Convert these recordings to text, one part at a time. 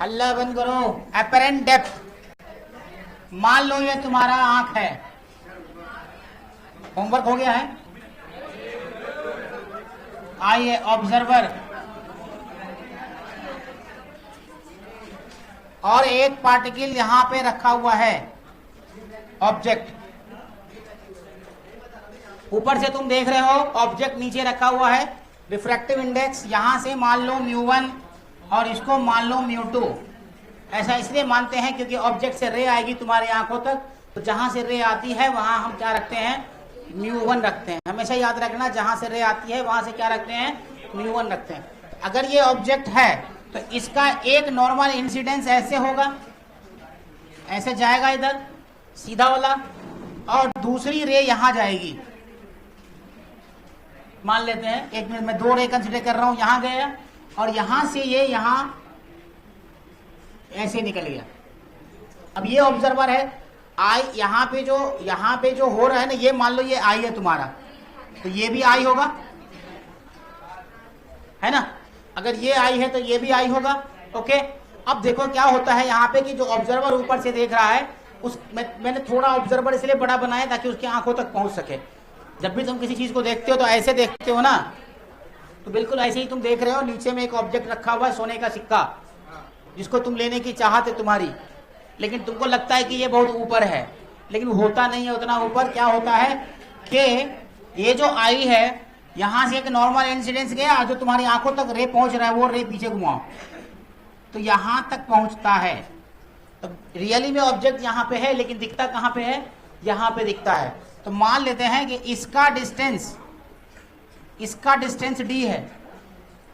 अल्लाह बंद करो। Apparent depth, मान लो ये तुम्हारा आंख है। होमवर्क हो गया है? आइए ऑब्जर्वर, और एक पार्टिकल यहां पे रखा हुआ है ऑब्जेक्ट। ऊपर से तुम देख रहे हो ऑब्जेक्ट नीचे रखा हुआ है। रिफ्रैक्टिव इंडेक्स यहां से मान लो μ1 और इसको मान लो μ2। ऐसा इसलिए मानते हैं क्योंकि ऑब्जेक्ट से रे आएगी तुम्हारी आंखों तक, तो जहां से रे आती है वहां हम क्या रखते हैं, μ1 रखते हैं। हमेशा याद रखना, जहां से रे आती है वहां से क्या रखते हैं, μ1 रखते हैं। अगर ये ऑब्जेक्ट है तो इसका एक नॉर्मल इंसिडेंस ऐसे होगा, ऐसे जाएगा इधर सीधा वाला, और दूसरी रे यहां जाएगी। मान लेते हैं, एक मिनट में 2 रे कंसिडर कर रहा हूं, यहां गया और यहां से ये यहां ऐसे निकल गया। अब ये ऑब्जर्वर है, आई यहां पे जो हो रहा है ना, ये मान लो ये आई है तुम्हारा, तो ये भी आई होगा, है ना। अगर ये आई है तो ये भी आई होगा। ओके, अब देखो क्या होता है यहाँ पे कि जो ऑब्जर्वर ऊपर से देख रहा है, मैंने थोड़ा ऑब्जर्वर इसलिए बड़ा बनाया ताकि उसकी आंखों तक पहुंच सके। जब भी तुम किसी चीज को देखते हो तो ऐसे देखते हो ना, तो बिल्कुल ऐसे ही तुम देख रहे हो। नीचे में एक ऑब्जेक्ट रखा हुआ है, सोने का सिक्का, जिसको तुम लेने की चाहत है तुम्हारी, लेकिन तुमको लगता है कि ये बहुत ऊपर है, लेकिन होता नहीं है उतना ऊपर। क्या होता है कि ये जो आई है, यहां से एक नॉर्मल इंसिडेंस गया, जो तुम्हारी आंखों तक रे पहुंच रहा है, वो रे पीछे घुमाओ तो यहां तक पहुंचता है। तो रियली में ऑब्जेक्ट यहां पे है, लेकिन दिखता कहां पे है, यहां पे दिखता है। तो मान लेते हैं कि इसका डिस्टेंस d है,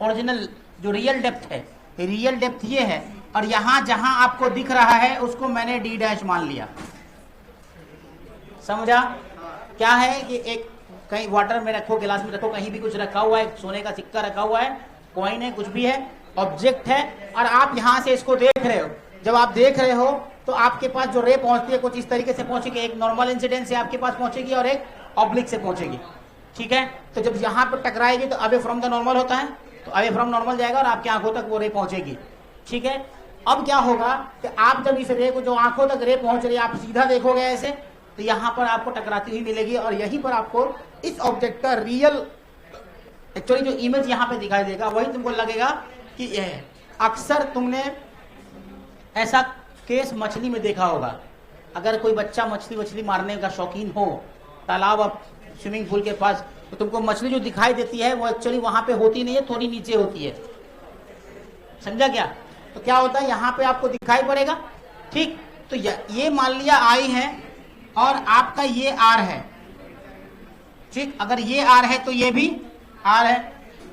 ओरिजिनल जो रियल डेप्थ है, रियल डेप्थ ये है, और यहां जहां आपको दिख रहा है उसको मैंने d' मान लिया। समझा? क्या है कि एक कहीं वाटर में रखो, गिलास में रखो, कहीं भी कुछ रखा हुआ है, सोने का सिक्का रखा हुआ है, कॉइन है, कुछ भी है, ऑब्जेक्ट है, और आप यहां से इसको देख रहे हो। जब आप देख रहे हो तो आपके पास जो रे पहुंचती है कुछ इस तरीके से पहुंचेगी, एक नॉर्मल इंसिडेंस से आपके पास पहुंचेगी और एक ऑब्लिक से पहुंचेगी। ठीक है, तो जब यहां पर टकराएगी तो अवे फ्रॉम द नॉर्मल होता है, तो अवे फ्रॉम नॉर्मल जाएगा और आपकी आंखों तक वो रे पहुंचेगी। ठीक है, अब क्या होगा कि आप जब इस रे को, जो आंखों तक रे पहुंच रही है, आप सीधा देखोगे ऐसे, तो यहां पर आपको टकराती हुई मिलेगी, और यहीं पर आपको इस ऑब्जेक्ट का रियल एक्चुअली जो इमेज यहां पे दिखाई देगा, वही तुमको लगेगा कि यह है। अक्सर तुमने ऐसा केस मछली में देखा होगा। अगर कोई बच्चा मछली मारने का शौकीन हो, तालाब और स्विमिंग पूल के पास, तो तुमको मछली जो दिखाई देती है वो एक्चुअली वहां पे होती नहीं है, थोड़ी नीचे होती है। समझा क्या? तो क्या होता है, यहाँ पे आपको दिखाई पड़ेगा। ठीक, तो ये मान लिया आई है और आपका ये आर है। ठीक, अगर ये आर है तो ये भी आर है।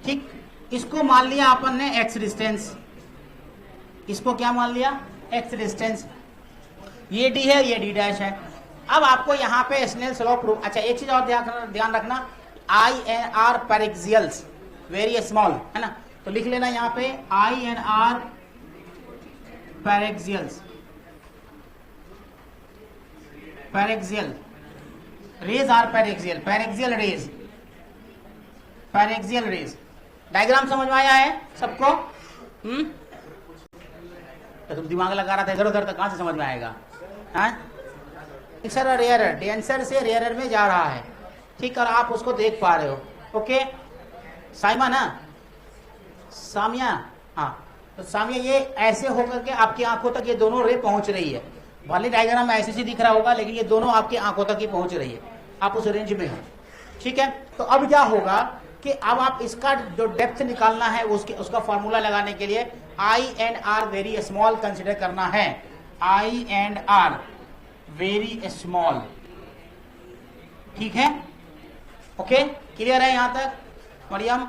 ठीक, इसको मान लिया अपन ने एक्स डिस्टेंस, इसको क्या मान लिया, एक्स डिस्टेंस। ये डी है, ये d' है। अब आपको यहाँ पे स्नेल्स लॉ प्रूव, अच्छा एक चीज और ध्यान रखना, I and R paraxials very small, है ना, तो लिख लेना यहाँ पे I and R paraxials, paraxial rays are paraxial, paraxial rays, paraxial rays. Diagram समझ में आया है सबको? तो तुम दिमाग लगा रहा था इधर उधर, तक कहां से समझ में आएगा? सर रेयरर, डेंसर से रेयरर में जा रहा है। ठीक, और आप उसको देख पा रहे हो। ओके साइमा ना, सामिया, हाँ, तो सामिया ये ऐसे होकर के आपकी आंखों तक ये दोनों रे पहुंच रही है। भले डायग्राम में ऐसे दिख रहा होगा, लेकिन ये दोनों आपकी आंखों तक ही पहुंच रही है, आप उस रेंज में हो। ठीक है, तो अब क्या होगा कि अब आप इसका जो डेप्थ निकालना है उसका फॉर्मूला लगाने के लिए i and r very small consider करना है। I and r very small. ठीक है, ओके, क्लियर है यहां तक? मरियम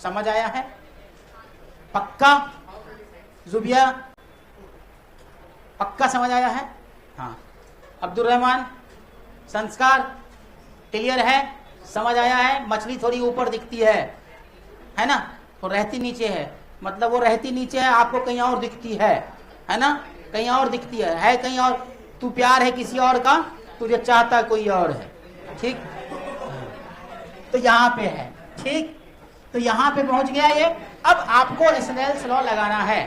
समझ आया है? पक्का? जुबिया पक्का समझ आया है? हाँ, अब्दुल रहमान, संस्कार क्लियर है, समझ आया है? मछली थोड़ी ऊपर दिखती है ना, तो रहती नीचे है, मतलब वो रहती नीचे है, आपको कहीं और दिखती है ना, कहीं और दिखती है कहीं और। तू प्यार है किसी और का, तुझे चाहता कोई और है। ठीक, तो यहाँ पे है। ठीक, तो यहाँ पे पहुंच गया ये। अब आपको स्नेल्स लॉ लगाना है।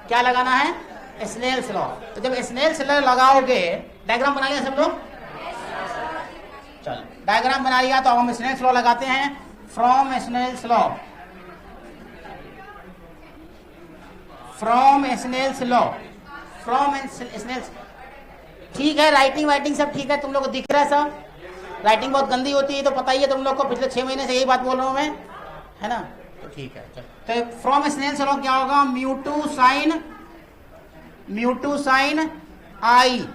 क्या लगाना है? Snell's law. तो जब स्नेल्स लॉ लगाओगे, डायग्राम बना लिया सब लोग? चलो डायग्राम बना लिया, तो अब हम स्नेल्स लॉ लगाते हैं। From Snell's law, from Snell's law, from Snell's. ठीक है, राइटिंग वाइटिंग सब ठीक है, तुम लोग को दिख रहा है सब? राइटिंग बहुत गंदी होती है तो पता ही है तुम लोग को, पिछले 6 महीने से यही बात बोल रहा हूं मैं, है ना? तो ठीक है, चलो। तो फ्रॉम स्नेल्स लॉ क्या होगा? Mu two sine i,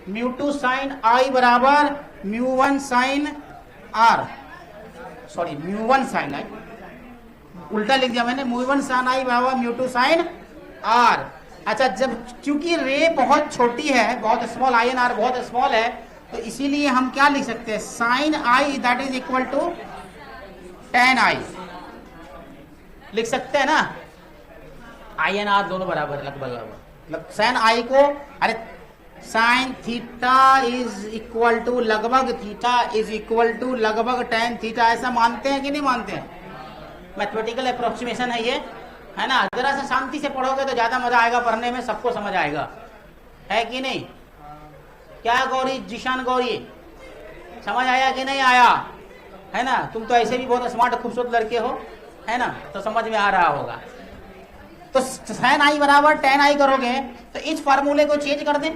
mu two sine i बराबर mu one sine r, sorry mu one sine i, उल्टा लिख दिया मैंने, म्यू वन साइन आई बराबर म्यू टू साइन आर। अच्छा, जब चूंकि रे बहुत छोटी है, बहुत स्मॉल, आई एन आर बहुत स्मॉल है, तो इसीलिए हम क्या लिख सकते हैं? Sine i that is equal to tan i लिख सकते हैं ना? आई एन आर दोनों बराबर लगभग, साइन आई को, अरे sine theta is equal to लगभग थीटा इज इक्वल टू लगभग टेन थीटा, ऐसा मानते हैं कि नहीं मानते हैं? मैथमेटिकल अप्रोक्सीमेशन है ये, है ना? जरा सा शांति से पढ़ोगे तो ज्यादा मजा आएगा पढ़ने में, सबको समझ आएगा, है कि नहीं? क्या गौरी, जिशान गौरी, समझ आया कि नहीं आया? है ना? तुम तो ऐसे भी बहुत स्मार्ट खूबसूरत लड़के हो, है ना? तो समझ में आ रहा होगा। तो साइन आई बराबर टेन आई करोगे तो इस फार्मूले को चेंज कर दें,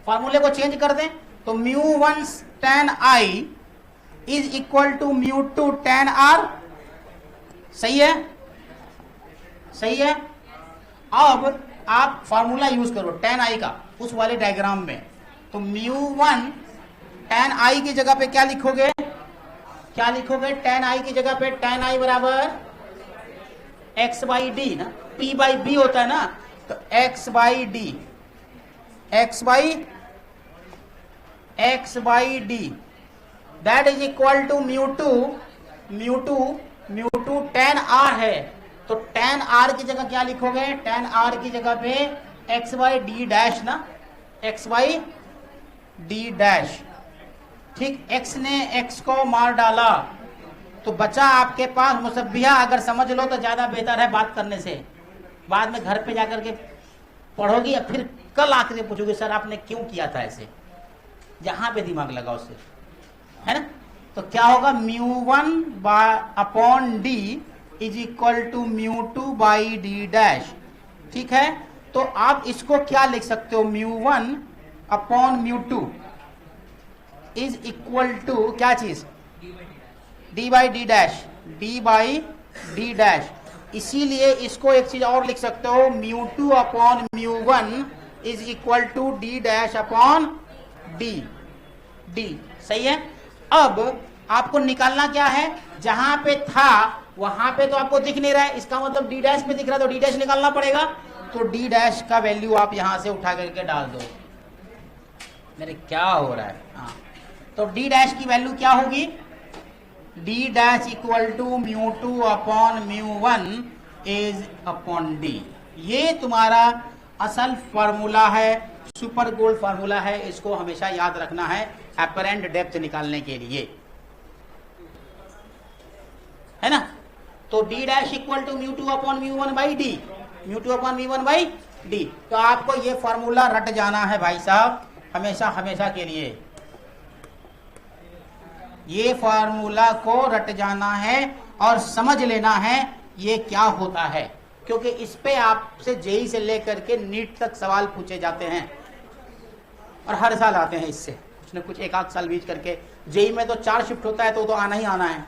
फार्मूले को चेंज कर दें, तो mu one tan i is equal to mu two tan r. सही है? सही है। अब आप फार्मूला यूज करो टेन आई का उस वाले डायग्राम में, तो म्यू वन टेन आई की जगह पे क्या लिखोगे? क्या लिखोगे? टेन आई की जगह पे टेन आई बराबर एक्स बाई डी ना, पी बाई बी होता है ना, तो x by d, x by d that is equal to mu two tan r है, तो टेन आर की जगह क्या लिखोगे? टेन आर की जगह पे एक्स बाई डी डैश ना, एक्स बाई डी डैश। ठीक, एक्स ने एक्स को मार डाला तो बचा आपके पास मुसब्बिहा। अगर समझ लो तो ज्यादा बेहतर है बात करने से, बाद में घर पे जाकर के पढ़ोगी या फिर कल आकर पूछोगे सर आपने क्यों किया था ऐसे, जहां पे दिमाग लगाओ उससे, है ना? तो क्या होगा? Mu one upon d is equal to mu two by d dash. ठीक है, तो आप इसको क्या लिख सकते हो? Mu one upon mu two is equal to क्या चीज? D by d dash, d by d dash. इसीलिए इसको एक चीज और लिख सकते हो, mu two upon mu one is equal to d dash upon d, d. सही है। अब आपको निकालना क्या है? जहां पे था वहां पे तो आपको दिख नहीं रहा है, इसका मतलब डी डैश में दिख रहा है, तो डी डैश निकालना पड़ेगा। तो डी डैश का वैल्यू आप यहां से उठा करके डाल दो। मेरे क्या हो रहा है? हाँ, तो डी डैश की वैल्यू क्या होगी? D dash equal to mu two upon mu one is upon d. ये तुम्हारा असल फार्मूला है, सुपर गोल्ड फार्मूला है, इसको हमेशा याद रखना है अपरेंट डेप्थ निकालने के लिए, है ना? तो d dash equal to mu two upon mu one by d, mu two upon mu one by d. तो आपको ये फार्मूला रट जाना है भाई साहब, हमेशा हमेशा के लिए ये फार्मूला को रट जाना है और समझ लेना है ये क्या होता है, क्योंकि इस पे आपसे जेई से लेकर के नीट तक सवाल पूछे जाते हैं और हर साल आते हैं इससे कुछ न कुछ, एक आध साल बीच करके। जेई में तो 4 शिफ्ट होता है, तो आना ही आना है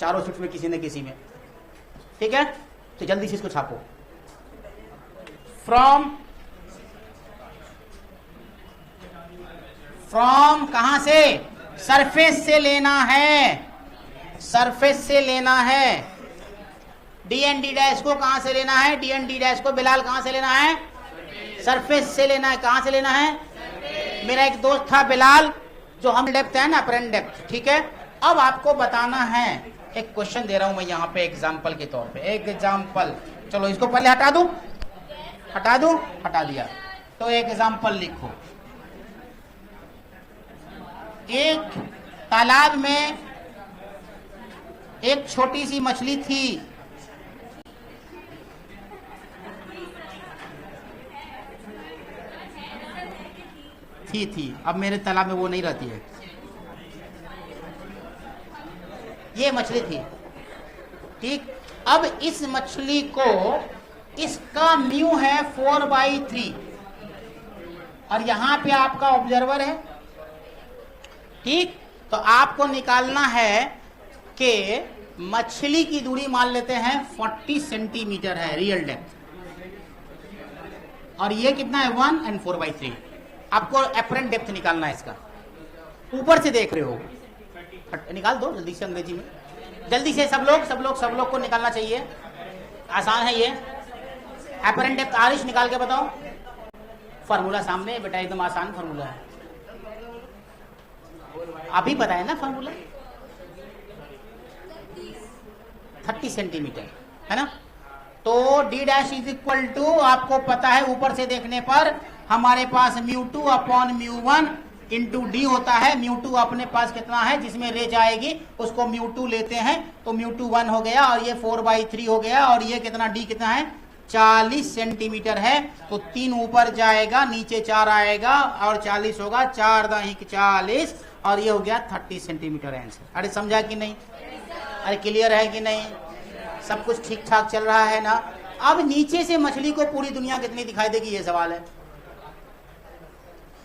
चारों शिफ्ट में किसी न किसी में। ठीक है, तो जल्दी से इसको छापो। फ्रॉम कहां से? सरफेस से लेना है, सरफेस से लेना है। डी एन डी डैश को कहां से लेना है? डी एन डी डैश को बिलाल कहां से लेना है? सरफेस से लेना है। कहां से लेना है? मेरा एक दोस्त था बिलाल, जो हम डेप्थ है ना, अपरेंट डेप्थ। ठीक है, अब आपको बताना है, एक क्वेश्चन दे रहा हूं मैं यहाँ पे एग्जाम्पल के तौर पे। एक एग्जाम्पल, चलो इसको पहले हटा दूं, हटा दूं, हटा दिया। तो एक एग्जाम्पल लिखो। एक तालाब में एक छोटी सी मछली थी। थी, अब मेरे तालाब में वो नहीं रहती है। ये मछली थी, ठीक। अब इस मछली को, इसका म्यू है 4/3 और यहां पे आपका ऑब्जर्वर है, ठीक। तो आपको निकालना है कि मछली की दूरी मान लेते हैं 40 सेंटीमीटर है रियल डेप्थ, और ये कितना है 1 और 4/3। आपको एपरेंट डेप्थ निकालना है इसका, ऊपर से देख रहे हो, निकाल दो जल्दी से, अंग्रेजी में जल्दी से, सब लोग को निकालना चाहिए, आसान है ये। एपरेंट डेप्थ आरिश निकाल के बताओ, फार्मूला सामने बेटा, एकदम आसान फार्मूला है, अभी बताया ना फार्मूला, 30 सेंटीमीटर है ना। तो d dash is equal to, आपको पता है ऊपर से देखने पर हमारे पास μ2 अपॉन μ1 इंटू डी होता है। μ2 अपने पास कितना है, जिसमें रेंज आएगी उसको μ2 लेते हैं, तो μ2 1 हो गया और ये 4/3 हो गया, और ये कितना d कितना है 40 सेंटीमीटर है। तो 3 ऊपर जाएगा, नीचे 4 आएगा और 40 होगा, 4 × 40, और ये हो गया 30 सेंटीमीटर आंसर। अरे समझा कि नहीं? अरे क्लियर है कि नहीं? सब कुछ ठीक ठाक चल रहा है ना। अब नीचे से मछली को पूरी दुनिया कितनी दिखाई देगी, ये सवाल है।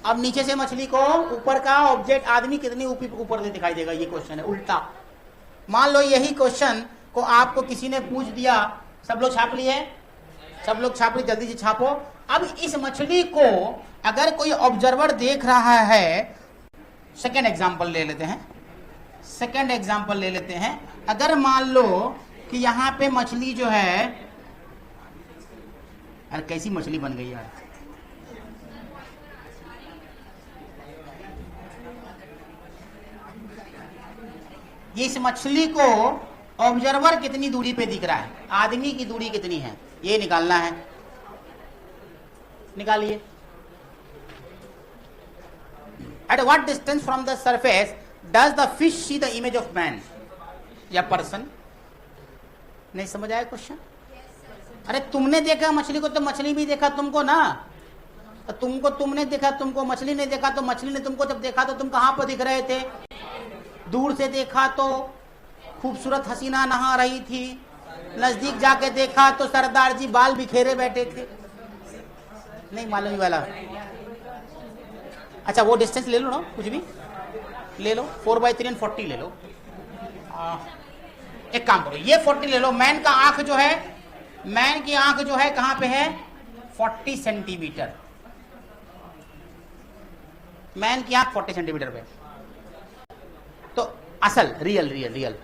अब नीचे से मछली को ऊपर का ऑब्जेक्ट आदमी कितनी ऊपर से दिखाई देगा, ये क्वेश्चन है उल्टा। मान लो यही क्वेश्चन को आपको किसी ने पूछ दिया, सब लोग छाप लिए, सब लोग छाप लिए, जल्दी से छापो। अब इस मछली को अगर कोई ऑब्जर्वर देख रहा है, सेकेंड एग्जाम्पल ले लेते हैं, अगर मान लो कि यहां पे मछली जो है, अरे कैसी मछली बन गई यार, ये इस मछली को ऑब्जर्वर कितनी दूरी पे दिख रहा है, आदमी की दूरी कितनी है, ये निकालना है। निकालिए। At what distance from the surface does the fish see the image of man या पर्सन? नहीं समझ आया क्वेश्चन? अरे तुमने देखा मछली को तो मछली भी देखा तुमको ना, तो तुमको तुमने देखा, तुमको मछली ने देखा, तो मछली ने तुमको जब देखा तो तुम कहां पर दिख रहे थे? दूर से देखा तो खूबसूरत हसीना नहा रही थी, नजदीक जाके देखा तो सरदार जी बाल बिखेरे बैठे थे। नहीं मालूम वाला। अच्छा वो डिस्टेंस ले लो ना, कुछ भी ले लो, 4/3 और 40 ले लो। एक काम करो, ये 40 ले लो। मैन का आंख जो है, मैन की आंख जो है कहां पे है, 40 सेंटीमीटर। मैन की आंख 40 सेंटीमीटर पे, तो असल रियल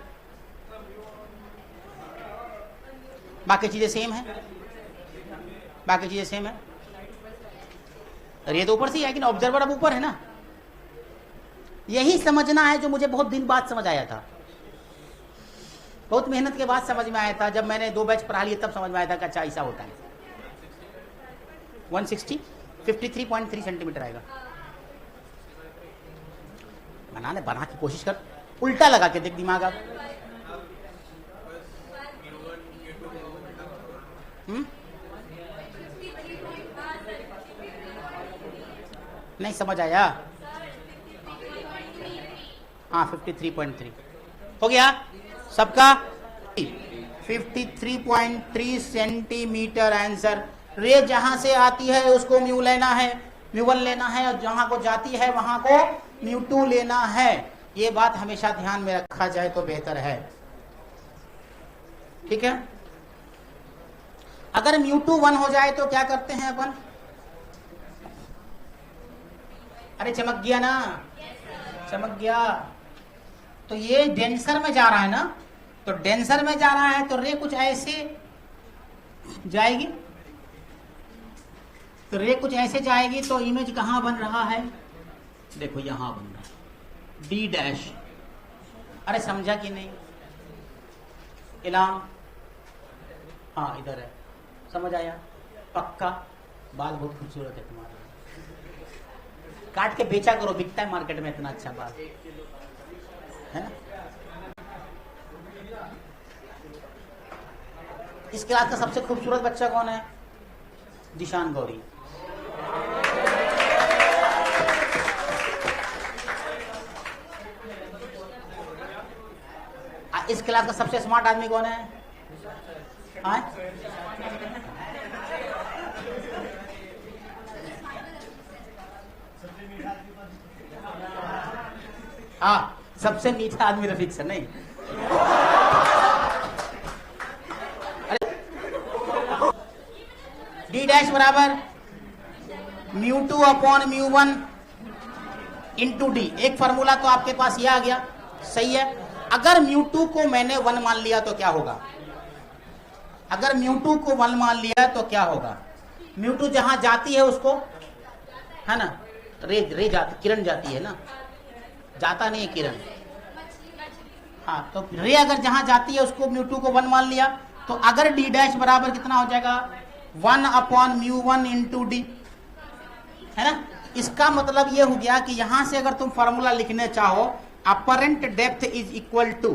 बाकी चीजें सेम है, ये तो ऊपर से ही है, लेकिन ऑब्जर्वर अब ऊपर है ना। यही समझना है जो मुझे बहुत दिन बाद समझ आया था, बहुत मेहनत के बाद समझ में आया था। जब मैंने 2 बैच पढ़ा लिए तब समझ में आया था कि अच्छा ऐसा होता है। 160 53.3 सेंटीमीटर आएगा। बना की कोशिश कर, उल्टा लगा के देख दिमाग आप। नहीं समझ आया? हाँ 53.3 हो गया सबका। 53.3 सेंटीमीटर आंसर। रे जहां से आती है उसको म्यू लेना है, म्यू1 लेना है, और जहां को जाती है वहां को म्यू2 लेना है। ये बात हमेशा ध्यान में रखा जाए तो बेहतर है, ठीक है। अगर म्यू2 1 हो जाए तो क्या करते हैं अपन? अरे चमक गया ना, चमक गया। तो ये डेंसर में जा रहा है ना, तो डेंसर में जा रहा है तो रे कुछ ऐसे जाएगी, तो रे कुछ ऐसे जाएगी, तो इमेज कहां बन रहा है? देखो यहां बन रहा है डी डैश। अरे समझा कि नहीं? इलाम, हाँ इधर है, समझ आया? पक्का। बाल बहुत खूबसूरत है तुम्हारा, काट के बेचा करो, बिकता है मार्केट में इतना अच्छा बाल है ना। इस क्लास का सबसे खूबसूरत बच्चा कौन है? दिशान गौरी। इस क्लास का सबसे स्मार्ट आदमी कौन है? हाँ, सबसे मीठा आदमी रफीक सर नहीं। डी डैश बराबर μ2 अपॉन μ1 इंटू डी। एक फॉर्मूला तो आपके पास ये आ गया, सही है। अगर μ2 को मैंने 1 मान लिया तो क्या होगा? अगर μ2 को 1 मान लिया तो क्या होगा? μ2 जहां जाती है उसको, है ना, रे जाती, किरण जाती है ना, जाता नहीं है किरण। हाँ, तो रे अगर जहां जाती है उसको μ2 को 1 मान लिया, तो अगर डी डैश बराबर कितना हो जाएगा? 1 अपॉन μ1 इंटू डी, है ना। इसका मतलब ये हो गया कि यहां से अगर तुम फॉर्मूला लिखने चाहो, apparent depth is equal to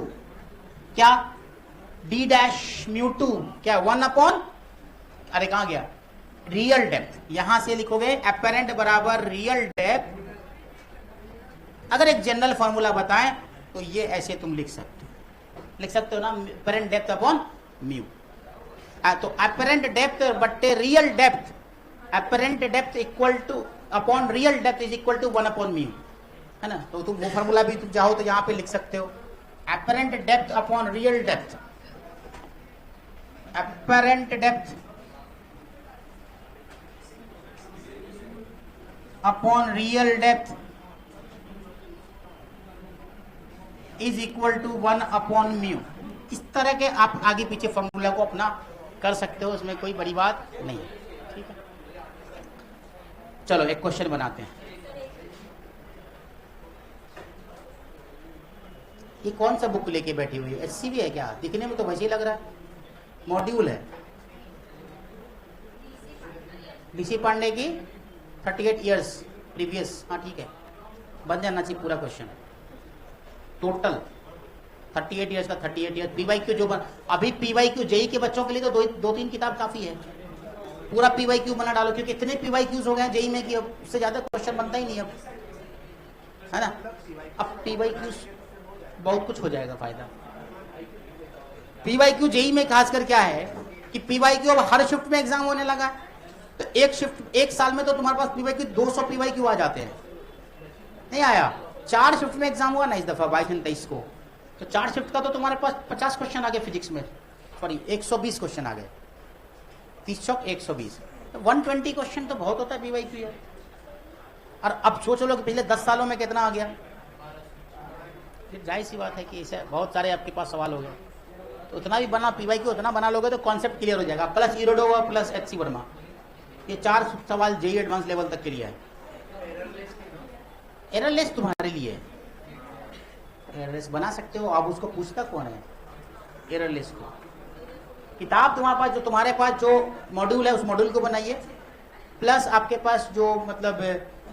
क्या? डी डैश μ2 क्या 1 अपॉन, अरे कहां गया, रियल डेप्थ। यहां से लिखोगे अपरेंट बराबर रियल डेप्थ। अगर एक जनरल फॉर्मूला बताएं तो ये ऐसे तुम लिख सकते हो ना, अपरेंट डेप्थ अपॉन म्यू। तो अपरेंट डेप्थ बट्टे real depth, apparent depth equal to upon real depth is equal to 1 upon mu, है ना। तो तुम वो फॉर्मूला भी तुम चाहो तो यहां पे लिख सकते हो, apparent depth upon real depth, apparent depth upon real depth is equal to 1 upon mu. इस तरह के आप आगे पीछे फॉर्मूला को अपना कर सकते हो, इसमें कोई बड़ी बात नहीं है, ठीक है। चलो एक क्वेश्चन बनाते हैं। ये कौन सा बुक लेके बैठी हुई है? एचसीवी है क्या? दिखने में तो वैसे ही लग रहा है, मॉड्यूल है। डीसी पांडे की 38 इयर्स प्रीवियस, हाँ ठीक है, बन जाना चाहिए पूरा क्वेश्चन। टोटल 38 इयर्स का 38 इयर्स पीवाईक्यू जो अभी पीवाईक्यू जेई के बच्चों के लिए तो दो तीन किताब काफी है। पूरा पीवाईक्यू बना डालो, क्योंकि इतने पीवाईक्यूज हो गए जेई में कि अब उससे ज्यादा क्वेश्चन बनता ही नहीं अब, है ना। अब पीवाईक्यूज बहुत कुछ हो जाएगा फायदा। पीवाईक्यू जेई में खासकर क्या है कि पीवाईक्यू अब हर शिफ्ट में एग्जाम होने लगा, तो एक साल में तो तुम्हारे पास पीवाईक्यू 200 पीवाईक्यू आ जाते हैं। नहीं आया, 4 शिफ्ट में एग्जाम हुआ ना इस दफा 22-23 को, तो 4 शिफ्ट का तो तुम्हारे पास 50 क्वेश्चन आ गए फिजिक्स में, सॉरी 120 क्वेश्चन आ गए, 30 चौक 120, तो 120 क्वेश्चन तो बहुत होता है पीवाईक्यू यार। और अब सोच लो कि पिछले 10 सालों में कितना आ गया, फिर जाहिर सी बात है कि इसे बहुत सारे आपके पास सवाल हो गए। तो उतना भी बना पीवाईक्यू, उतना बना लोगे तो कॉन्सेप्ट क्लियर हो जाएगा, प्लस इरोडोवा प्लस एचसी वर्मा, ये 4 सवाल जेई एडवांस लेवल तक के लिए है। एररलेस तुम्हारे लिए, एररलेस बना सकते हो। अब उसको पूछता कौन है एररलेस को? किताब तुम्हारे पास, जो तुम्हारे पास जो मॉड्यूल है उस मॉड्यूल को बनाइए, प्लस आपके पास जो मतलब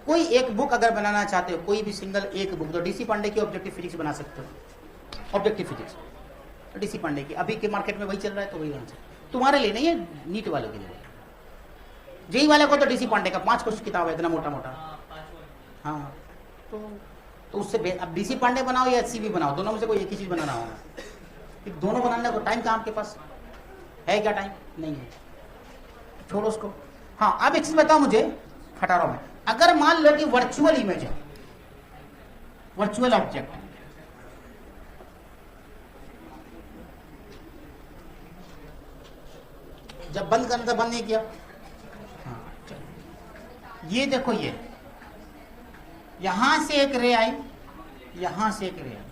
कोई एक बुक अगर बनाना चाहते हो, कोई भी सिंगल एक बुक, तो डीसी पांडे की ऑब्जेक्टिव फिजिक्स बना सकते हो। ऑब्जेक्टिव फिजिक्स डीसी पांडे की अभी के मार्केट में वही चल रहा है, तो वही बना सकते। तुम्हारे लिए नहीं है, नीट वालों के लिए। जेई वाले को तो डीसी पांडे का 5 क्वेश्चन किताब है, इतना मोटा मोटा। हाँ, तो उससे अब डीसी पांडे बनाओ या एचसीवी बनाओ, दोनों में से कोई एक ही चीज बनाना होगा। दोनों बनाने को टाइम कहाँ आपके पास है? क्या टाइम नहीं है, छोड़ो उसको। हाँ, अब एक चीज बताओ मुझे खटारों में, अगर मान लो कि वर्चुअल इमेज है, वर्चुअल ऑब्जेक्ट, जब बंद करना था बंद नहीं किया। हाँ, ये देखो, ये यहां से एक रे आई, यहां से एक रे आई,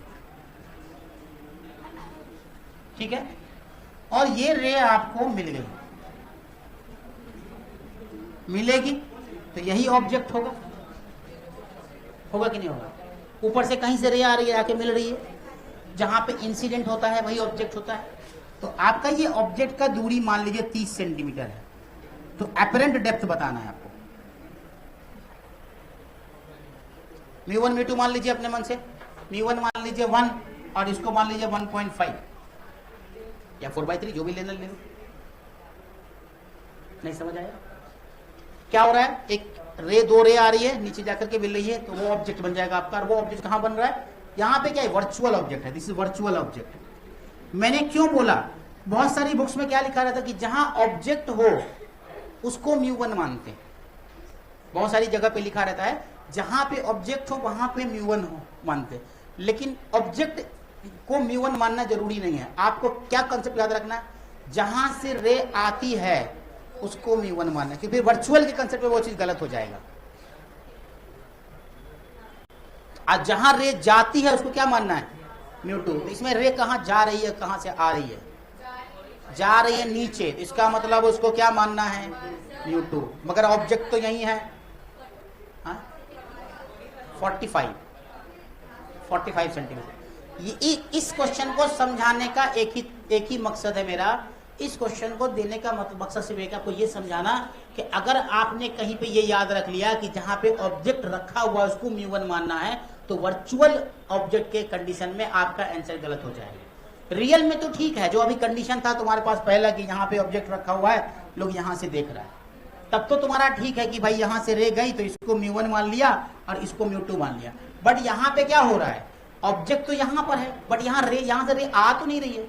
ठीक है, और ये रे आपको मिल गई, मिलेगी तो यही ऑब्जेक्ट होगा, होगा कि नहीं होगा? ऊपर से कहीं से रे आ रही है, आके मिल रही है, जहां पे इंसिडेंट होता है वही ऑब्जेक्ट होता है। तो आपका ये ऑब्जेक्ट का दूरी मान लीजिए 30 सेंटीमीटर है, तो अपरेंट डेप्थ बताना है आपको। μ1 μ2 मान लीजिए अपने मन से, μ1 मान लीजिए 1 और इसको मान लीजिए 1.5 या 4/3, जो भी लेना ले लो। नहीं समझ आया क्या हो रहा है? एक रे, 2 रे आ रही है, नीचे जाकर के मिल रही है, तो वो ऑब्जेक्ट बन जाएगा आपका। और वो ऑब्जेक्ट कहां बन रहा है? यहाँ पे क्या है? वर्चुअल ऑब्जेक्ट है, दिस इज वर्चुअल ऑब्जेक्ट। मैंने क्यों बोला, बहुत सारी बुक्स में क्या लिखा रहता कि जहां ऑब्जेक्ट हो उसको μ1 मानते हैं। बहुत सारी जगह पे लिखा रहता है जहां पे ऑब्जेक्ट हो वहां पे μ1 हो मानते हैं, लेकिन ऑब्जेक्ट को μ1 मानना जरूरी नहीं है। आपको क्या कंसेप्ट याद रखना है, जहां से रे आती है उसको μ1 मानना है, क्योंकि वर्चुअल के कंसेप्ट में वो चीज गलत हो जाएगा। आज जहां रे जाती है उसको क्या मानना है, μ2। इसमें रे कहां जा रही है, कहां से आ रही है, जा रही है नीचे, इसका मतलब उसको क्या मानना है, μ2। मगर ऑब्जेक्ट तो यही है 45 सेंटीमीटर। ये इस क्वेश्चन को समझाने का एक ही मकसद है मेरा। इस क्वेश्चन को देने का मकसद सिर्फ एक, आपको ये समझाना कि अगर आपने कहीं पे ये याद रख लिया कि जहां पे ऑब्जेक्ट रखा हुआ उसको μ1 मानना है, तो वर्चुअल ऑब्जेक्ट के कंडीशन में आपका आंसर गलत हो जाएगा। रियल में तो ठीक है, जो अभी कंडीशन था तुम्हारे पास पहला कि यहाँ पे ऑब्जेक्ट रखा हुआ है, लोग यहाँ से देख रहा है, तब तो तुम्हारा ठीक है कि भाई यहाँ से रे गई तो इसको μ1 मान लिया और इसको μ2 मान लिया। बट यहाँ पे क्या हो रहा है, ऑब्जेक्ट तो यहाँ पर है, बट यहाँ से रे आ तो नहीं रही है,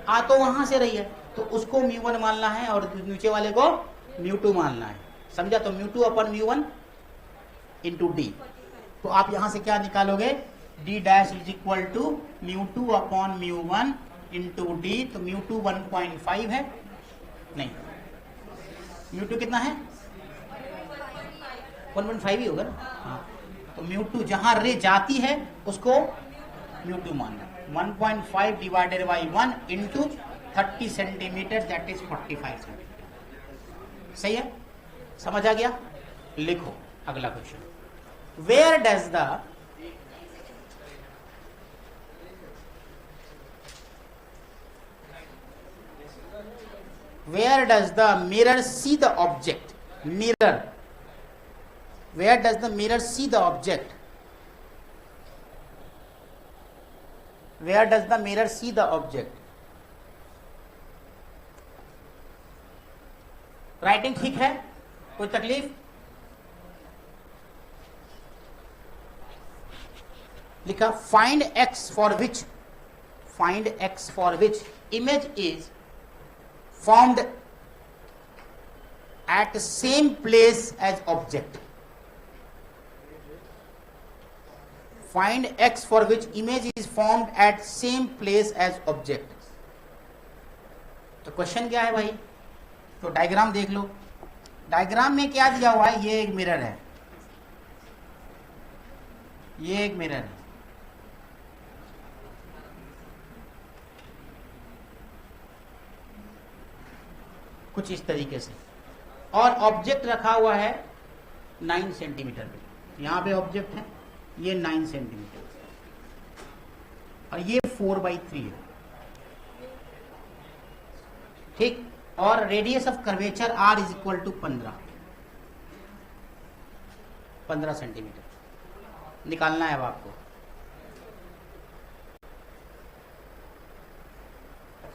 आ तो वहां से रही है, तो उसको μ1 मानना है और नीचे वाले को μ2 मानना है। समझा? तो μ2 अपन μ1 इंटू डी। तो आप यहां से क्या निकालोगे, d dash is equal to μ2 upon μ1 into d. तो μ2 1.5 है, नहीं μ2 कितना है, 1.5 ही होगा ना। हाँ, तो μ2 जहां रे जाती है उसको μ2 मानना। 1.5 divided by 1 into 30 centimetre, that is 45 centimetre. सही है, समझ आ गया? लिखो अगला question. Where does the mirror see the object? Mirror, where does the mirror see the object? Where does the mirror see the object? Writing ठीक है, कोई तकलीफ? लिखा find x for which image is formed at same place as object. Find x for which image is formed at same place as object. तो question क्या है भाई? तो डायग्राम देख लो। डायग्राम में क्या दिया हुआ है, ये एक मिरर है, ये एक मिरर है, कुछ इस तरीके से, और ऑब्जेक्ट रखा हुआ है 9 सेंटीमीटर पे। यहां पे ऑब्जेक्ट है, ये 9 सेंटीमीटर और ये 4/3 है, ठीक। और radius of curvature r is equal to 15 centimetre निकालना है अब आपको।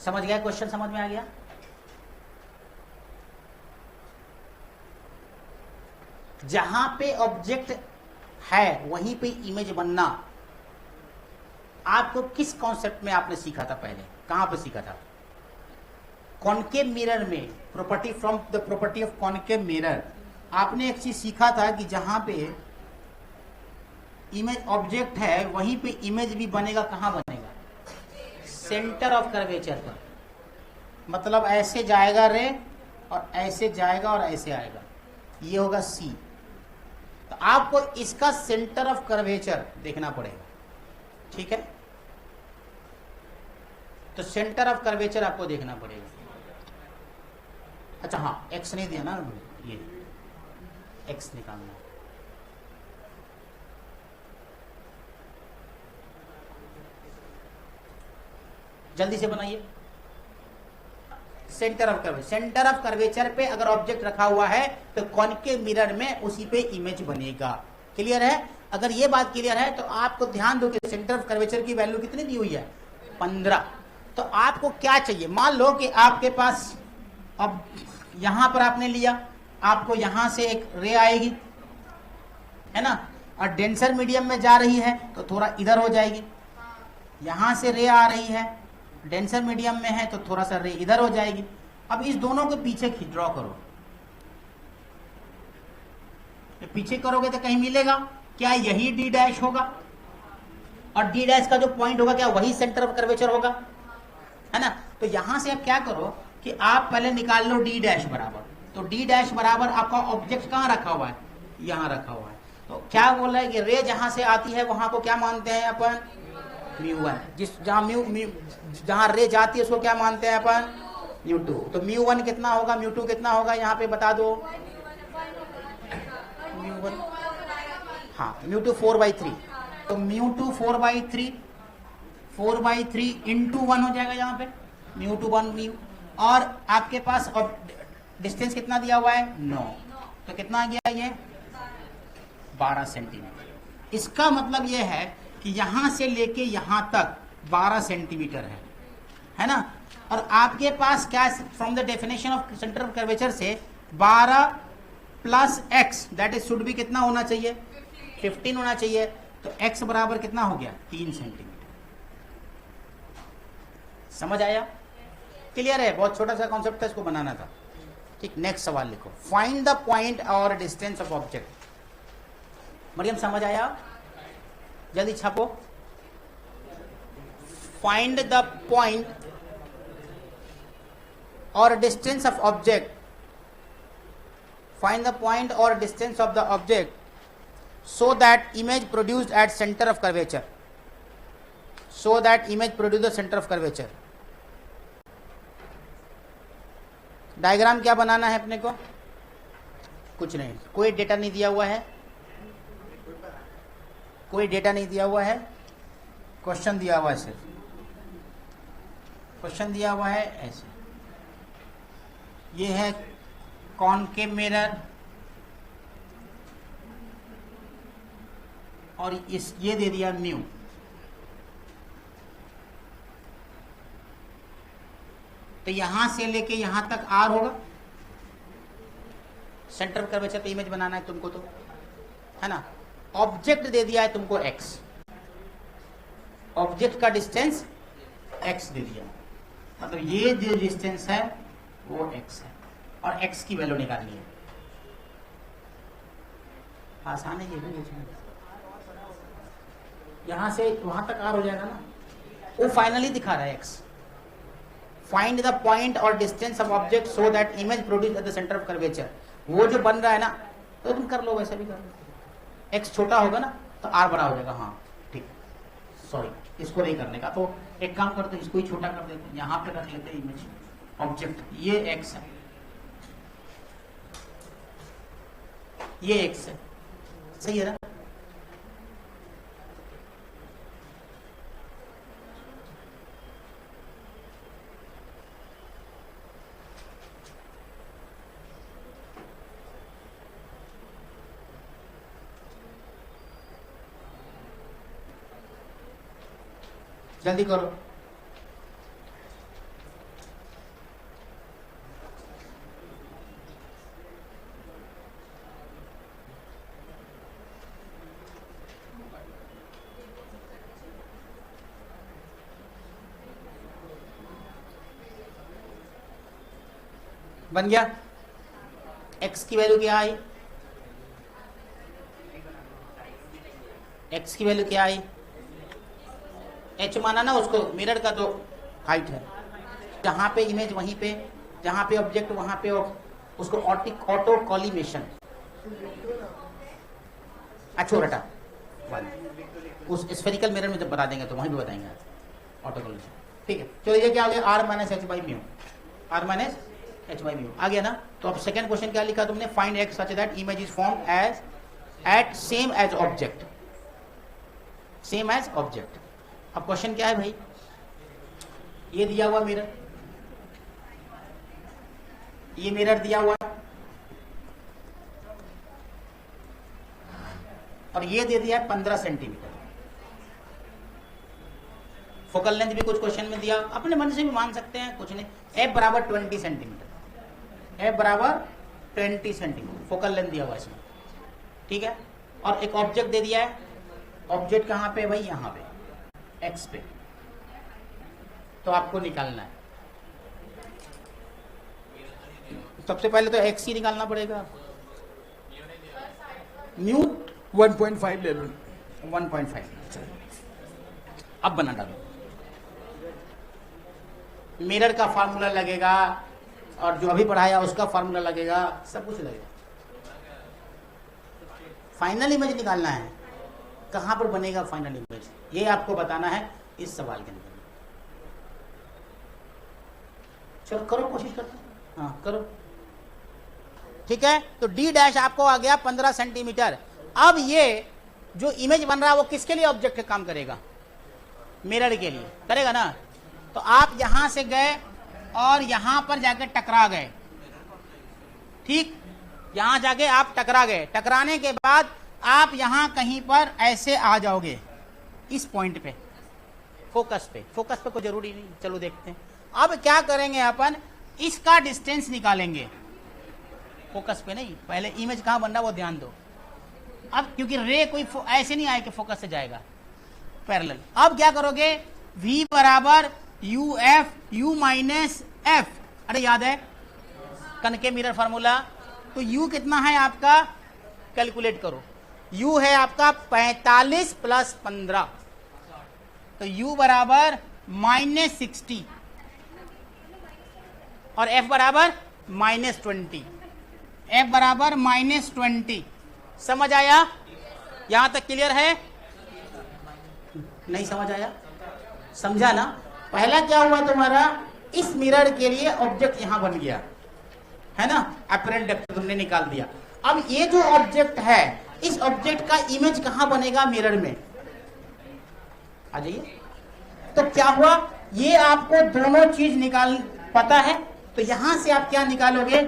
समझ गया क्वेश्चन? समझ में आ गया? जहां पे ऑब्जेक्ट है वहीं पे इमेज बनना आपको किस कॉन्सेप्ट में आपने सीखा था? पहले कहां पे सीखा था? कॉनकेव मिरर में, property from the property of concave mirror, आपने एक चीज सीखा था कि जहां पे इमेज ऑब्जेक्ट है वहीं पे इमेज भी बनेगा। कहां बनेगा? सेंटर ऑफ कर्वेचर पर। मतलब ऐसे जाएगा रे और ऐसे जाएगा और ऐसे आएगा, ये होगा सी। तो आपको इसका सेंटर ऑफ कर्वेचर देखना पड़ेगा, ठीक है? तो सेंटर ऑफ कर्वेचर आपको देखना पड़ेगा। अच्छा हाँ, एक्स नहीं दिया ना, ये एक्स निकालना। जल्दी से बनाइए। Centre of curvature, centre of curvature पे अगर ऑब्जेक्ट रखा हुआ है तो कॉनकेव मिरर में उसी पे इमेज बनेगा। क्लियर है? अगर ये बात क्लियर है तो आपको ध्यान दो कि सेंटर ऑफ कर्वेचर की वैल्यू कितनी दी हुई है? 15। तो आपको क्या चाहिए? मान लो कि आपके पास अब यहां पर आपने लिया, आपको यहां से एक रे आएगी, है ना, और डेंसर मीडियम में जा रही है तो थोड़ा इधर हो जाएगी। यहां से रे आ रही है, डेंसर मीडियम में है तो थोड़ा सा रे इधर हो जाएगी। अब इस दोनों के पीछे ड्रॉ करो, पीछे करोगे तो कहीं मिलेगा क्या? यही डी डैश होगा, और डी डैश का जो पॉइंट होगा क्या वही सेंटर ऑफ कर्वेचर होगा, है ना। तो यहां से आप क्या करो कि आप पहले निकाल लो डी डैश बराबर। तो डी डैश बराबर आपका ऑब्जेक्ट कहाँ रखा हुआ है? यहां रखा हुआ है। तो क्या बोल रहा है कि रे जहां से आती है वहां को क्या मानते हैं अपन? μ1। जिस जहां रे जाती है उसको क्या मानते हैं अपन? μ2। तो μ1 कितना होगा, μ2 कितना होगा, यहाँ पे बता दो। μ1, हाँ μ2 4/3। तो μ2 4/3, 4/3 इंटू 1 हो जाएगा यहाँ पे, μ2 1 μ। और आपके पास डिस्टेंस कितना दिया हुआ है? 9। तो कितना आ गया ये? 12 सेंटीमीटर। इसका मतलब ये है कि यहां से लेके यहां तक 12 सेंटीमीटर है ना। और आपके पास क्या, from the definition of centre of curvature से 12 plus x that is should भी कितना होना चाहिए? 15 होना चाहिए। तो x बराबर कितना हो गया? 3 सेंटीमीटर। समझ आया? क्लियर है? बहुत छोटा सा कॉन्सेप्ट था, इसको बनाना था। ठीक, नेक्स्ट सवाल लिखो। फाइंड द पॉइंट और डिस्टेंस ऑफ ऑब्जेक्ट। मरियम समझ आया? जल्दी छापो। फाइंड द पॉइंट और distance of object. Find the point और distance of the object so that image produced at center of curvature, so that image produce the center of curvature। Diagram क्या बनाना है अपने को? कुछ नहीं, कोई डेटा नहीं दिया हुआ है, कोई डेटा नहीं दिया हुआ है, क्वेश्चन दिया हुआ है, सिर्फ क्वेश्चन दिया हुआ है ऐसे। ये है कॉनकेव मिरर, और ये दे दिया म्यू। तो यहां से लेके यहां तक आर होगा। सेंटर ऑफ कर्वेचर पे इमेज बनाना है तुमको, तो है ना। ऑब्जेक्ट दे दिया है तुमको एक्स, ऑब्जेक्ट का डिस्टेंस एक्स दे दिया, मतलब ये जो डिस्टेंस है वो एक्स है, और एक्स की वैल्यू निकालनी है। आसान है ये भी। यहां से वहां तक आर हो जाएगा ना, वो फाइनली दिखा रहा है एक्स। फाइंड द पॉइंट और distance of object so that image produce at the centre of curvature. वो जो बन रहा है ना, तो तुम कर लो, वैसे भी कर लो। एक्स छोटा होगा ना तो आर बड़ा हो जाएगा। हाँ ठीक, सॉरी इसको नहीं करने का, तो एक काम करते इसको ही छोटा कर देते, यहाँ पे रख लेते इमेज ऑब्जेक्ट। ये एक्स है, ये एक्स है, सही है ना। जल्दी करो। बन गया। x की वैल्यू क्या आई? x की वैल्यू क्या आई? h माना ना उसको, मिरर का तो हाइट है। जहां पे इमेज वहीं पे, जहां पे ऑब्जेक्ट वहां पे उसको ऑटो कॉलिमेशन, अच्छा रटा उस स्फेरिकल मिरर में जब बता देंगे तो वहीं भी बताएंगे ऑटो कॉलिमेशन। ठीक है, चलो ये क्या हो गया? r minus h by mu, r minus h by mu आ गया ना। तो अब सेकंड क्वेश्चन क्या लिखा तुमने? Find x such that image is form as at same as object, same as object. अब क्वेश्चन क्या है भाई? ये दिया हुआ मिरर, ये मिरर दिया हुआ है, और ये दे दिया है 15 सेंटीमीटर। फोकल लेंथ भी कुछ क्वेश्चन में दिया, अपने मन से भी मान सकते हैं, कुछ नहीं। f बराबर 20 सेंटीमीटर, f बराबर 20 सेंटीमीटर फोकल लेंथ दिया हुआ इसमें, ठीक है। और एक ऑब्जेक्ट दे दिया है, ऑब्जेक्ट कहां पे भाई? यहां पे x पे, तो आपको निकालना है। सबसे पहले तो एक्स ही निकालना पड़ेगा। न्यू 1.5 ले लो, 1.5। अब बना डालो। मिरर का फार्मूला लगेगा और जो अभी पढ़ाया उसका फार्मूला लगेगा, सब कुछ लगेगा। फाइनल इमेज निकालना है, कहां पर बनेगा फाइनल इमेज, ये आपको बताना है इस सवाल के अंदर। चलो करो, कोशिश करते हैं। हाँ करो, ठीक है। तो डी डैश आपको आ गया 15 सेंटीमीटर। अब ये जो इमेज बन रहा है वो किसके लिए ऑब्जेक्ट काम करेगा? मिरर के लिए करेगा ना। तो आप यहां से गए और यहां पर जाकर टकरा गए, ठीक, यहां जाके आप टकरा गए। टकराने के बाद आप यहां कहीं पर ऐसे आ जाओगे इस पॉइंट पे, फोकस पे। फोकस पे कोई जरूरी नहीं, चलो देखते हैं। अब क्या करेंगे अपन, इसका डिस्टेंस निकालेंगे, फोकस पे नहीं, पहले इमेज कहां बन रहा वो ध्यान दो। अब क्योंकि रे कोई ऐसे नहीं आए कि फोकस से जाएगा, पैरेलल। अब क्या करोगे, v बराबर U F, you minus F, अरे याद है कनके मिरर फार्मूला। तो u कितना है आपका, कैलकुलेट करो। u है आपका 45 प्लस 15, तो u बराबर -60 और f बराबर -20, f बराबर -20। समझ आया? यहां तक क्लियर है? नहीं समझ आया? समझा ना? पहला क्या हुआ तुम्हारा, इस मिरर के लिए ऑब्जेक्ट यहां बन गया है ना, अपरेंट डेप्थ तुमने निकाल दिया। अब ये जो ऑब्जेक्ट है, इस ऑब्जेक्ट का इमेज कहां बनेगा, मिरर में। आ जाइए। तो क्या हुआ, ये आपको दोनों चीज निकाल पता है, तो यहां से आप क्या निकालोगे,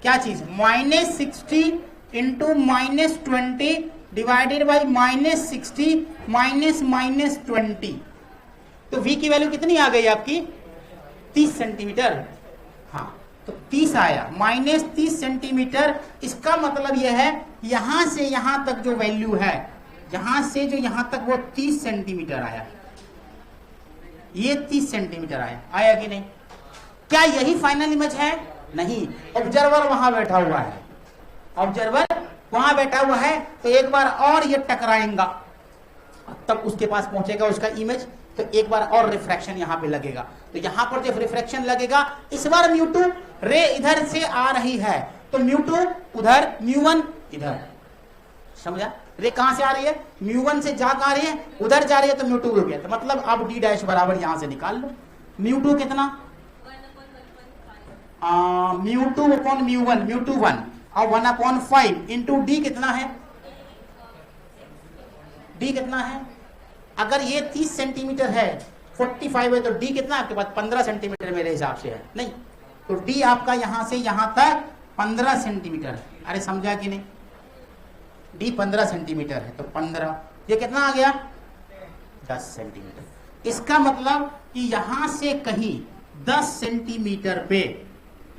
क्या चीज, -60 इंटू -20 डिवाइडेड बाई -60 माइनस -20। तो v की वैल्यू कितनी आ गई आपकी, 30 सेंटीमीटर। हाँ, तो 30 आया, -30 सेंटीमीटर। इसका मतलब यह है यहां से यहां तक जो वैल्यू है, यहां से जो यहां तक, वो 30 सेंटीमीटर आया। ये 30 सेंटीमीटर आया, आया कि नहीं? क्या यही फाइनल इमेज है? नहीं, ऑब्जर्वर वहां बैठा हुआ है, ऑब्जर्वर वहां बैठा हुआ है। तो एक बार और ये टकराएगा, तब उसके पास पहुंचेगा उसका इमेज, तो एक बार और रिफ्रैक्शन यहां पे लगेगा। तो यहां पर जब रिफ्रैक्शन लगेगा, इस बार μ2 रे इधर से आ रही है, तो μ2 उधर, μ1 इधर। समझा? रे कहां से आ रही है, μ1 से जा आ रही है, उधर जा रही है, तो μ2 हो गया। तो मतलब अब d डैश बराबर यहां से निकाल लो। μ2 कितना, μ2 अपॉन μ1, μ2 1 और 1/5 इंटू डी कितना है, डी कितना है, अगर ये 30 सेंटीमीटर है, 45 है, तो डी कितना आपके पास 15 सेंटीमीटर मेरे हिसाब से है, नहीं? तो डी आपका यहां से यहां तक 15 सेंटीमीटर है। अरे समझा कि नहीं? डी 15 सेंटीमीटर है, तो 15, ये कितना आ गया, 10 सेंटीमीटर। इसका मतलब कि यहां से कहीं 10 सेंटीमीटर पे,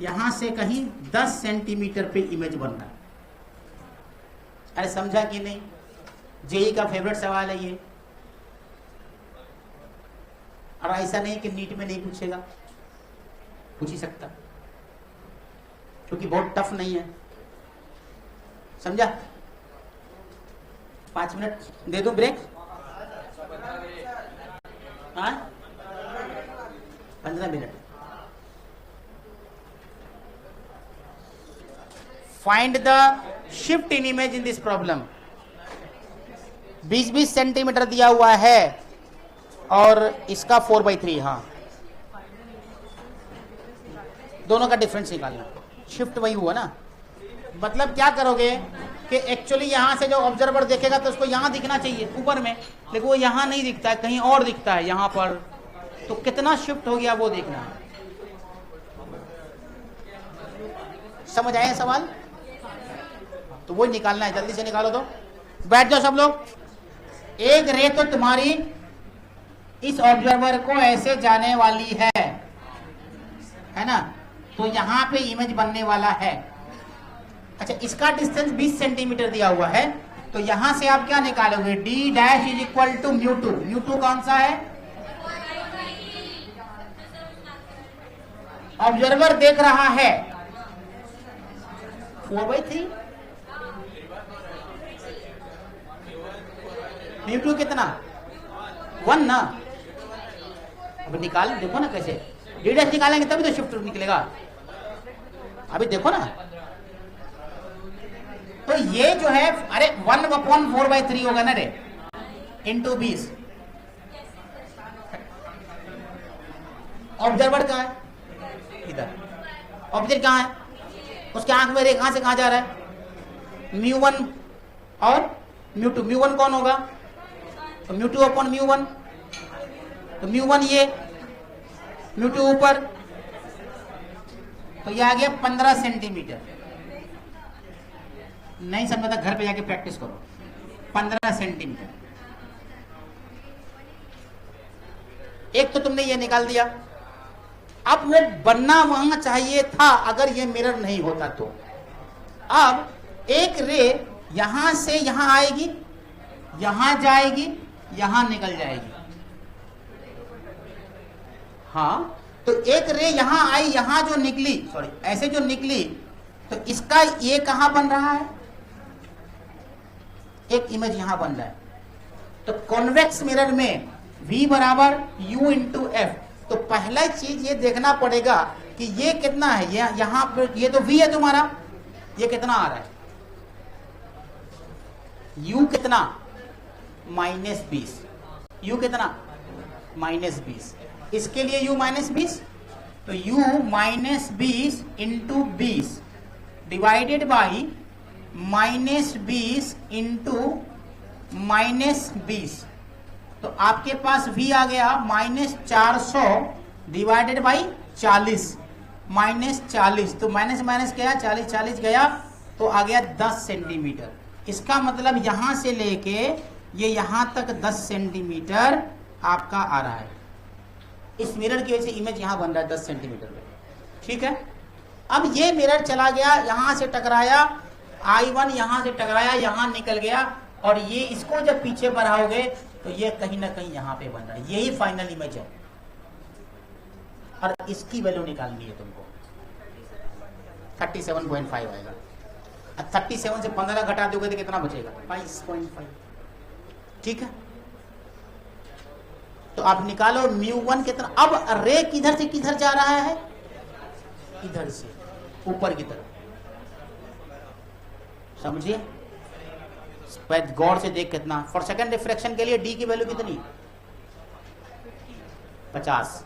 यहां से कहीं 10 सेंटीमीटर पे इमेज बन रहा है। अरे समझा कि नहीं? जेई का फेवरेट सवाल है ये, और ऐसा नहीं कि नीट में नहीं पूछेगा, पूछ ही सकता, क्योंकि बहुत टफ नहीं है। समझा? 5 मिनट दे दूं ब्रेक? हाँ, 15 minute. Find the shift in image in this problem. 20-20 centimetre दिया हुआ है और इसका 4/3। हाँ, दोनों का डिफरेंस निकालना, शिफ्ट वही हुआ ना। मतलब क्या करोगे कि एक्चुअली यहां से जो ऑब्जर्वर देखेगा तो उसको यहां दिखना चाहिए ऊपर में, लेकिन वो यहां नहीं दिखता है, कहीं और दिखता है यहां पर। तो कितना शिफ्ट हो गया वो देखना है। समझ आए सवाल? तो वो निकालना है, जल्दी से निकालो। तो बैठ जाओ सब लोग। एक रे तो तुम्हारी इस ऑब्जर्वर को ऐसे जाने वाली है ना, तो यहां पे इमेज बनने वाला है। अच्छा, इसका डिस्टेंस 20 सेंटीमीटर दिया हुआ है, तो यहां से आप क्या निकालोगे, d dash is equal to μ2। μ2 कौन सा है, ऑब्जर्वर देख रहा है 4/3, म्यू2 कितना 1 ना। अब निकाल देखो ना कैसे डी डैश निकालेंगे तभी तो शिफ्ट निकलेगा। अभी देखो ना, तो ये जो है अरे 1/4/3 होगा ना रे, इंटू 20। ऑब्जर्वर कहाँ है, इधर। ऑब्जेक्ट कहाँ है, उसके आंख में रे कहां से कहां जा रहा है, म्यू1 और म्यू2। म्यू1 कौन होगा, तो म्यू2 अपॉन म्यू1, तो म्यू1 ये, म्यू2 ऊपर, तो ये आ गया 15 सेंटीमीटर। नहीं समझा था, घर पे जाके प्रैक्टिस करो। 15 सेंटीमीटर। एक तो तुमने ये निकाल दिया। अब वो बनना वहां चाहिए था अगर ये मिरर नहीं होता तो। अब एक रे यहां से यहां आएगी, यहां जाएगी, यहां निकल जाएगी। हाँ, तो एक रे यहां आई, यहां जो निकली, सॉरी ऐसे जो निकली, तो इसका ये कहां बन रहा है, एक इमेज यहां बन रहा है। तो कॉन्वेक्स मिरर में V बराबर U इंटू एफ। तो पहला चीज ये देखना पड़ेगा कि ये कितना है, ये यहां पर ये तो V है तुम्हारा, ये कितना आ रहा है, U कितना -20, U कितना -20। इसके लिए U -20, तो U -20 into 20 divided by -20 into -20, तो आपके पास V आ गया -400 डिवाइडेड बाई 40, -40। तो माइनस माइनस गया, 40 गया, तो आ गया 10 सेंटीमीटर। इसका मतलब यहां से लेके ये यहां तक 10 सेंटीमीटर आपका आ रहा है। इस मिरर की वजह से इमेज यहां बन रहा है 10 सेंटीमीटर में। ठीक है, अब ये मिरर चला गया, यहां से टकराया, I1 यहां से टकराया, यहां निकल गया, और ये इसको जब पीछे बढ़ाओगे तो ये कहीं ना कहीं यहां पे बन रहा है। यही फाइनल इमेज है, और इसकी वैल्यू निकालनी है तुमको। 37.5 आएगा। 37 से 15 घटा दोगे तो कितना बचेगा, 22.5। ठीक है, तो आप निकालो म्यू1 कितना। अब रे किधर से किधर जा रहा है, इधर से ऊपर की तरफ। समझिए, गौर से देख कितना। फॉर सेकंड रिफ्रैक्शन के लिए डी की वैल्यू कितनी, 50।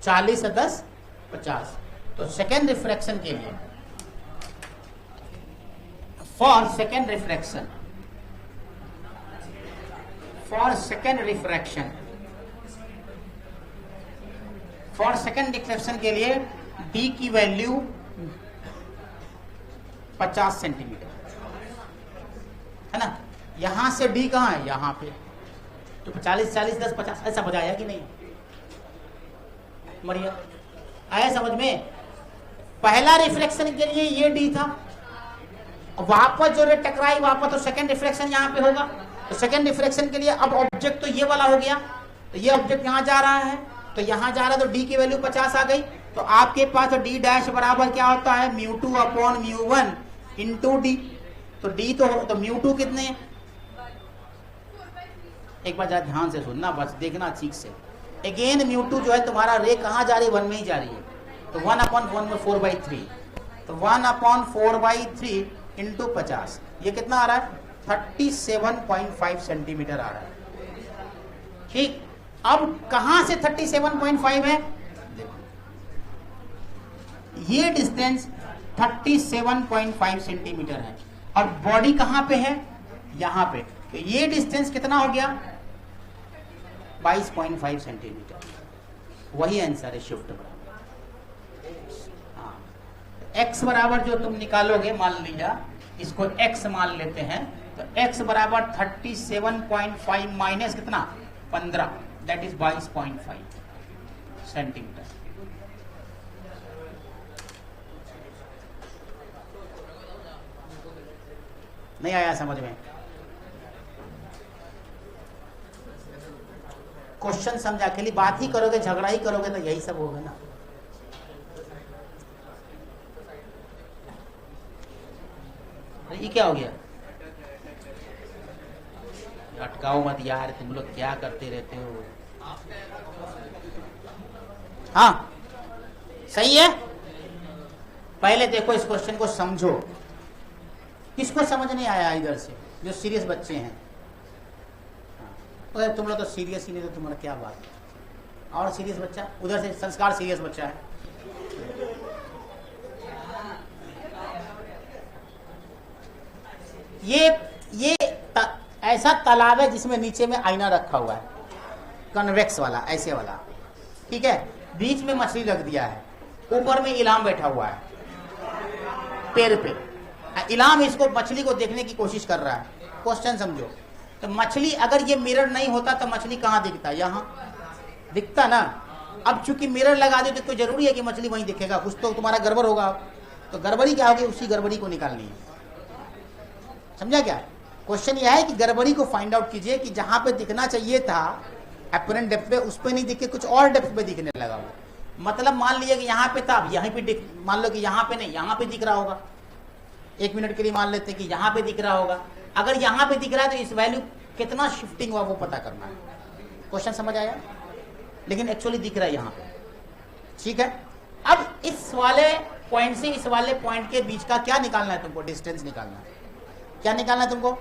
40 से 10 50। तो सेकंड रिफ्रैक्शन के लिए, for second refraction, for second refraction, for second refraction के लिए डी की वैल्यू 50 सेंटीमीटर है ना। यहां से डी कहां है, यहां पे, तो 40 40 10 50 ऐसा बजाया कि नहीं, मरिया आया समझ में। पहला रिफ्लेक्शन के लिए ये डी था, वापस जो रे टकराई वापस, तो सेकंड रिफ्लेक्शन यहां पे होगा। तो सेकंड रिफ्लेक्शन के लिए अब ऑब्जेक्ट तो ये वाला हो गया, तो ये ऑब्जेक्ट यहां जा रहा है, तो यहां जा रहा है, तो डी की वैल्यू 50 आ गई। तो आपके पास डी डैश बराबर क्या होता है, म्यू2 अपॉन म्यू1 इंटू डी। तो डी तो म्यू2 कितने हैं, एक बार जरा ध्यान से सुनना, बस देखना ठीक से। अगेन म्यू2 जो है तुम्हारा रे कहां जा रही है, 1 में ही जा रही है, तो 1/1 में 4/3, तो 1/4/3 इंटू 50, ये कितना आ रहा है, 37.5 सेंटीमीटर आ रहा है। ठीक, अब कहां से 37.5 है, देखो ये डिस्टेंस 37.5 सेंटीमीटर है, और बॉडी कहां पे है, यहां पे, तो ये डिस्टेंस कितना हो गया, 22.5 सेंटीमीटर। वही आंसर है शिफ्ट बराबर। हाँ, एक्स बराबर जो तुम निकालोगे, मान लीजिए इसको एक्स मान लेते हैं, तो एक्स बराबर 37.5 माइनस कितना 15, दैट इज 22.5 सेंटीमीटर। नहीं आया समझ में, क्वेश्चन समझा, के लिए बात ही करोगे, झगड़ा ही करोगे, तो यही सब होगा ना। ये क्या हो गया? अटकाओ मत यार, तुम लोग क्या करते रहते हो। हाँ सही है। पहले देखो इस क्वेश्चन को समझो। किसको समझ नहीं आया इधर से? जो सीरियस बच्चे हैं। अरे तुम लोग तो सीरियस ही नहीं, तो तुम्हारा क्या बात है। और सीरियस बच्चा उधर से, संस्कार सीरियस बच्चा है। ये ऐसा तालाब है जिसमें नीचे में आईना रखा हुआ है, कन्वेक्स वाला, ऐसे वाला, ठीक है। बीच में मछली रख दिया है, ऊपर में इलाम बैठा हुआ है पेड़ पे। इलाम इसको, मछली को देखने की कोशिश कर रहा है। क्वेश्चन समझो, तो मछली, अगर ये मिरर नहीं होता तो मछली कहाँ दिखता? यहाँ दिखता ना। अब चूंकि मिरर लगा दे तो कोई जरूरी है कि मछली वहीं दिखेगा? कुछ तो तुम्हारा गड़बड़ होगा। तो गड़बड़ी क्या होगी? उसी गड़बड़ी को निकालनी है। समझा क्या? क्वेश्चन यह है कि गड़बड़ी को फाइंड आउट कीजिए कि जहां पे दिखना चाहिए था अपरेंट डेप्थ पे, उस पे नहीं दिखे, कुछ और डेप्थ पे दिखने लगा वो। मतलब मान लीजिए कि यहाँ पे था, यहीं पे दिख, मान लो कि यहाँ पे नहीं, यहाँ पे दिख रहा होगा। 1 मिनट के लिए मान लेते हैं कि यहाँ पे दिख रहा होगा। अगर यहाँ पे दिख रहा है तो इस वैल्यू कितना शिफ्टिंग हुआ वो पता करना है। क्वेश्चन समझ आया? लेकिन एक्चुअली दिख रहा है यहाँ पे, ठीक है। अब इस वाले पॉइंट से इस वाले पॉइंट के बीच का क्या निकालना है तुमको? डिस्टेंस निकालना है। क्या निकालना है तुमको?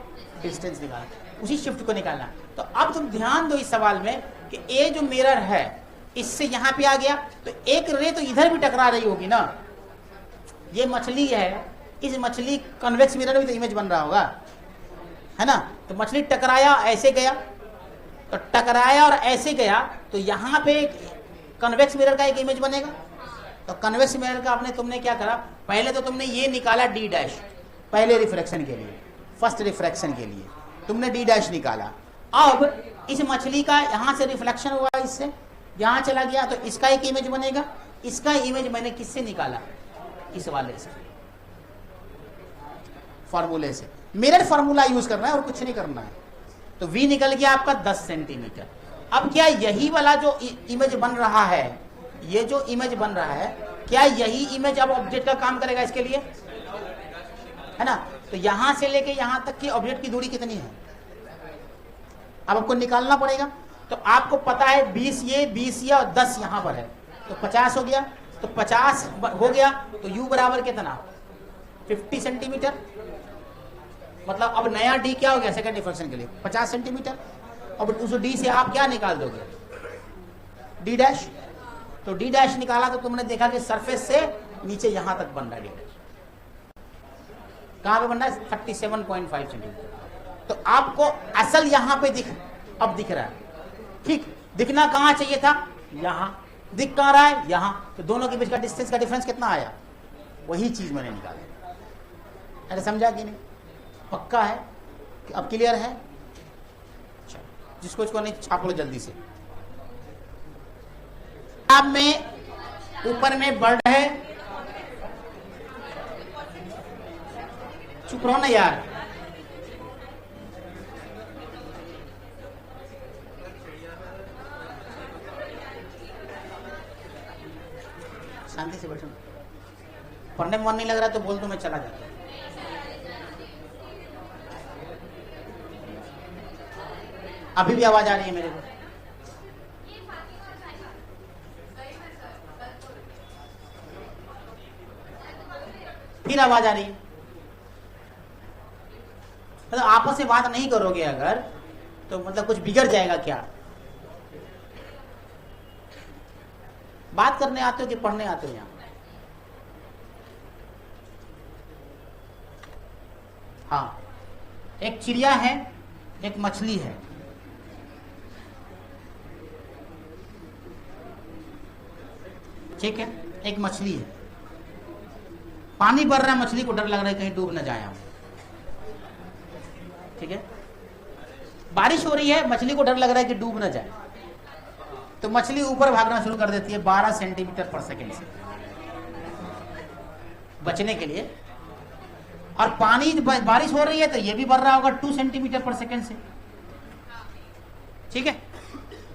डिस्टेंस निकालना, उसी शिफ्ट को निकालना। तो अब तुम ध्यान दो इस सवाल में कि ये जो मिरर है इससे यहाँ पे आ गया, तो एक रे तो इधर भी टकरा रही होगी ना। ये मछली है, इस मछली कन्वेक्स मिरर में तो इमेज बन रहा होगा, है ना। तो मछली टकराया, ऐसे गया, तो टकराया और ऐसे गया, तो यहाँ पे कन्वेक्स मिरर का एक इमेज बनेगा। तो कन्वेक्स मिरर का तुमने क्या करा? पहले तो तुमने ये निकाला डी डैश, पहले रिफ्रैक्शन के लिए, फर्स्ट रिफ्रैक्शन के लिए तुमने डी डैश निकाला। अब इस मछली का यहां से रिफ्लेक्शन हुआ, इससे यहां चला गया, तो इसका एक इमेज बनेगा। इसका इमेज मैंने किससे निकाला? इस वाले से, फॉर्मूले से। मिरर फॉर्मूला यूज करना है और कुछ नहीं करना है। तो V निकल गया आपका 10 सेंटीमीटर। अब क्या यही वाला जो इमेज बन रहा है, ये जो इमेज बन रहा है, क्या यही इमेज अब ऑब्जेक्ट का काम करेगा इसके लिए? है ना। तो यहां से लेके यहां तक की ऑब्जेक्ट की दूरी कितनी है? अब आपको निकालना पड़ेगा। तो आपको पता है 20 ये और 10 यहां पर है, तो 50 हो गया। तो 50 हो गया तो U बराबर कितना? 50 सेंटीमीटर। मतलब अब नया D क्या हो गया सेकंड डिफ्रेक्शन के लिए? 50 सेंटीमीटर। अब उस D से आप क्या निकाल दोगे? D dash. तो D डैश निकाला तो तुमने देखा कि सरफेस से नीचे यहां तक बन रहा है D डैश। कहां पे बन रहा है? 37.5 सेंटीमीटर। तो आपको असल यहां पे अब दिख रहा है, ठीक। दिखना कहां चाहिए था? यहां। दिख कहां रहा है? यहां। तो दोनों के बीच का डिस्टेंस का डिफरेंस कितना आया? वही चीज मैंने निकाला। अरे समझा कि नहीं? पक्का है? अब क्लियर है? जिसको इसको नहीं छाप लो जल्दी से। अब में ऊपर में बर्ड है, चुप रहो ना यार। शांति से बैठो। पढ़ने में मन नहीं लग रहा तो बोल दो, मैं चला जाता। अभी भी आवाज आ रही है मेरे को? फिर आवाज आ रही है? मतलब आपस में बात नहीं करोगे अगर, तो मतलब कुछ बिगड़ जाएगा क्या? बात करने आते हो कि पढ़ने आते हो यहां? हाँ, एक चिड़िया है, एक मछली है। ठीक है, एक मछली है, पानी भर रहा है, मछली को डर लग रहा है कहीं डूब न जाए हम। ठीक है, बारिश हो रही है, मछली को डर लग रहा है कि डूब न जाए, तो मछली ऊपर भागना शुरू कर देती है 12 सेंटीमीटर पर सेकंड से बचने के लिए। और पानी बारिश हो रही है तो ये भी बढ़ रहा होगा 2 सेंटीमीटर पर सेकंड से। ठीक है,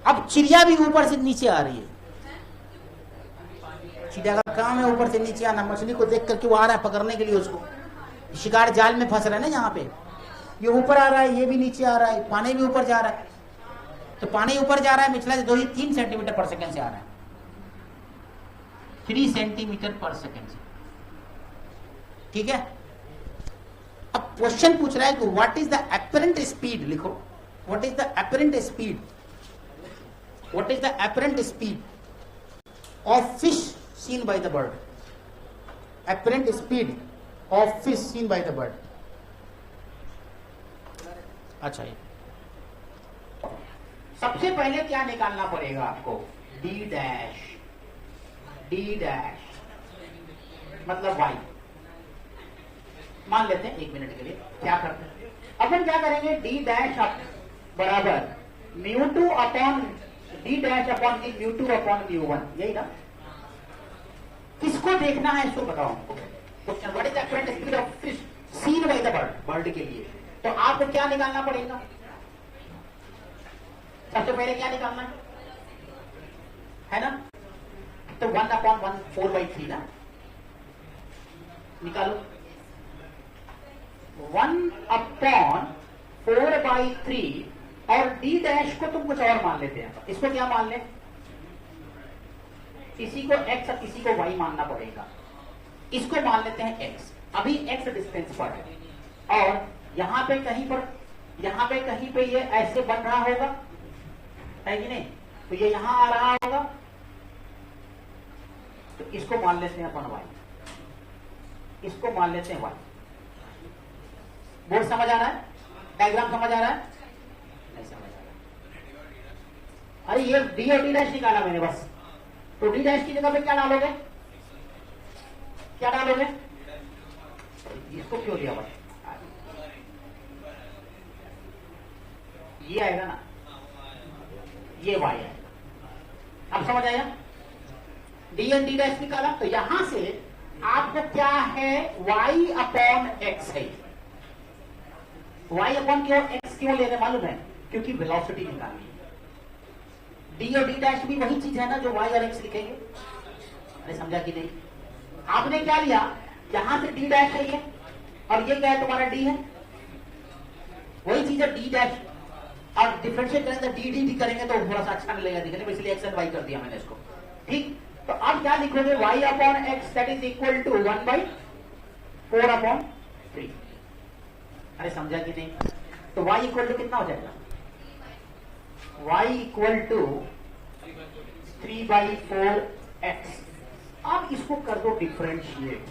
अब चिड़िया भी ऊपर से नीचे आ रही है। चिड़िया का काम है ऊपर से नीचे आना, मछली को देख करके वो आ रहा है पकड़ने के लिए उसको। शिकार जाल में फंस रहा है ना यहाँ पे, ये ऊपर आ रहा है, ये भी नीचे आ रहा है, पानी भी ऊपर जा रहा है, तो पानी ऊपर जा रहा है मिथिला 3 सेंटीमीटर पर सेकंड से आ रहा है, 3 सेंटीमीटर पर सेकंड से। ठीक है, अब क्वेश्चन पूछ रहा है कि what is the apparent speed, लिखो what is the apparent speed, what is the apparent speed of fish seen by the bird, apparent speed of fish seen by the bird. अच्छा, ये सबसे पहले क्या निकालना पड़ेगा आपको, डी डैश, डी डैश मतलब वाई। मान लेते हैं 1 मिनट के लिए, क्या करते हैं अपन, क्या करेंगे, डी डैश बराबर μ2 upon d dash upon μ2 upon μ1, यही ना। किसको देखना है इसको बताओ हमको, question what is the apparent speed of fish seen by the bird, bird के लिए। तो आपको क्या निकालना पड़ेगा, सबसे पहले क्या निकालना है ना, तो 1 अपॉन 1 4/3 ना, निकालो 1 अपॉन 4/3, और डी डैश को तुम कुछ और मान लेते हैं, इसको क्या मान ले, किसी को x और किसी को y मानना पड़ेगा, इसको मान लेते हैं x, अभी x डिस्टेंस पर है, और यहां पे कहीं पे ये ऐसे बन रहा होगा, है कि नहीं, तो ये यहां आ रहा होगा, तो इसको मान लेते हैं अपन y, इसको मान लेते हैं y। बोर्ड समझ आ रहा है, डायग्राम समझ आ रहा है, नहीं समझ आ रहा। अरे ये डी और डी डैश निकाला मैंने बस, तो डी डैश की जगह पे क्या डालोगे, क्या डालोगे, इसको क्यों लिया बस, ये आएगा ना, ये y आएगा, अब समझ आया, डी एंड डी डैश निकाला, तो यहां से आपको क्या है, y अपॉन x है, y अपॉन क्यों x क्यों ले रहे मालूम है, क्योंकि वेलोसिटी निकालनी है। डी और डी डैश भी वही चीज है ना जो y और x लिखेंगे, अरे समझा कि नहीं, आपने क्या लिया, यहां से डी डैश है ये, और ये क्या है तुम्हारा डी है, वही चीज है डी डैश, और डिफरेंशिएट करेंगे डी डी करेंगे तो थोड़ा सा अच्छा मिलेगा दिखने में, इसलिए एक्स एंड वाई कर दिया मैंने इसको। ठीक, तो अब क्या लिखोगे, y upon x that is equal to 1/4 upon 3। अरे समझा कि नहीं, तो y इक्वल टू कितना हो जाएगा, y इक्वल टू 3/4x। अब इसको कर दो डिफरेंशिएट,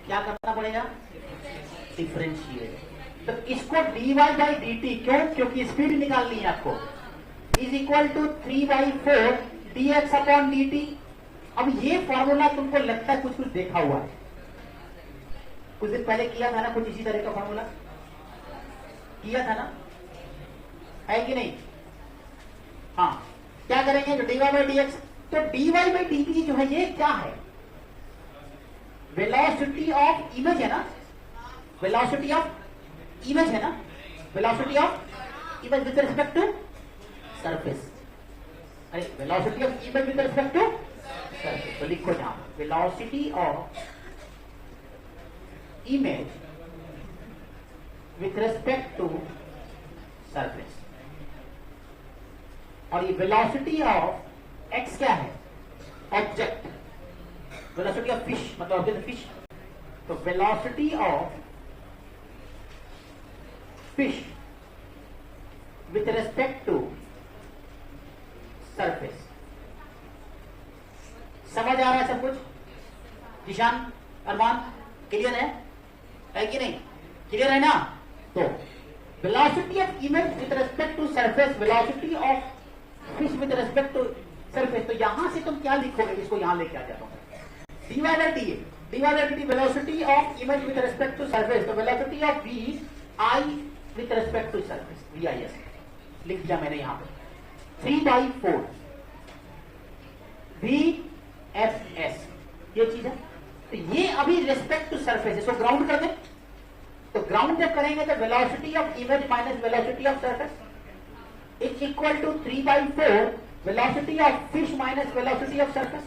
क्या करना पड़ेगा, डिफरेंशिएट, तो इसको dy बाई डी टी, क्यों, क्योंकि स्पीड निकालनी है आपको, is equal to 3/4 dx upon dt। अब ये फॉर्मूला तुमको लगता है कुछ देखा हुआ है, कुछ दिन पहले किया था ना, कुछ इसी तरह का फॉर्मूला किया था ना, है कि नहीं। हाँ, क्या करेंगे, तो dy बाई dx, तो dy बाई dt जो है ये क्या है, वेलोसिटी ऑफ इमेज है ना, वेलोसिटी ऑफ इमेज है ना, velocity of image with respect to surface, अरे velocity of image with respect to surface, तो लिखो यहां velocity of image with respect to surface, और ये वेलोसिटी ऑफ एक्स क्या है, ऑब्जेक्ट, वेलोसिटी ऑफ फिश मतलब ऑब्जेक्ट फिश, तो velocity of fish with respect to surface. समझ आ रहा है सब कुछ, ईशान, अरमान, क्लियर है कि नहीं, क्लियर है ना। तो velocity of image with respect to surface, velocity of fish with respect to surface, तो यहां से तुम क्या लिखोगे, इसको यहां लेके आ जाता हूं, dy बाई dt velocity of image with respect to surface, तो velocity of v i with respect to surface, VIS लिख दिया मैंने यहां पे, 3/4 VFS, ये चीज है। तो ये अभी रेस्पेक्ट टू सरफेस, इसको ग्राउंड कर दें, तो ग्राउंड जब करेंगे तो velocity of image minus velocity of surface is equal to 3/4 velocity of fish minus velocity of surface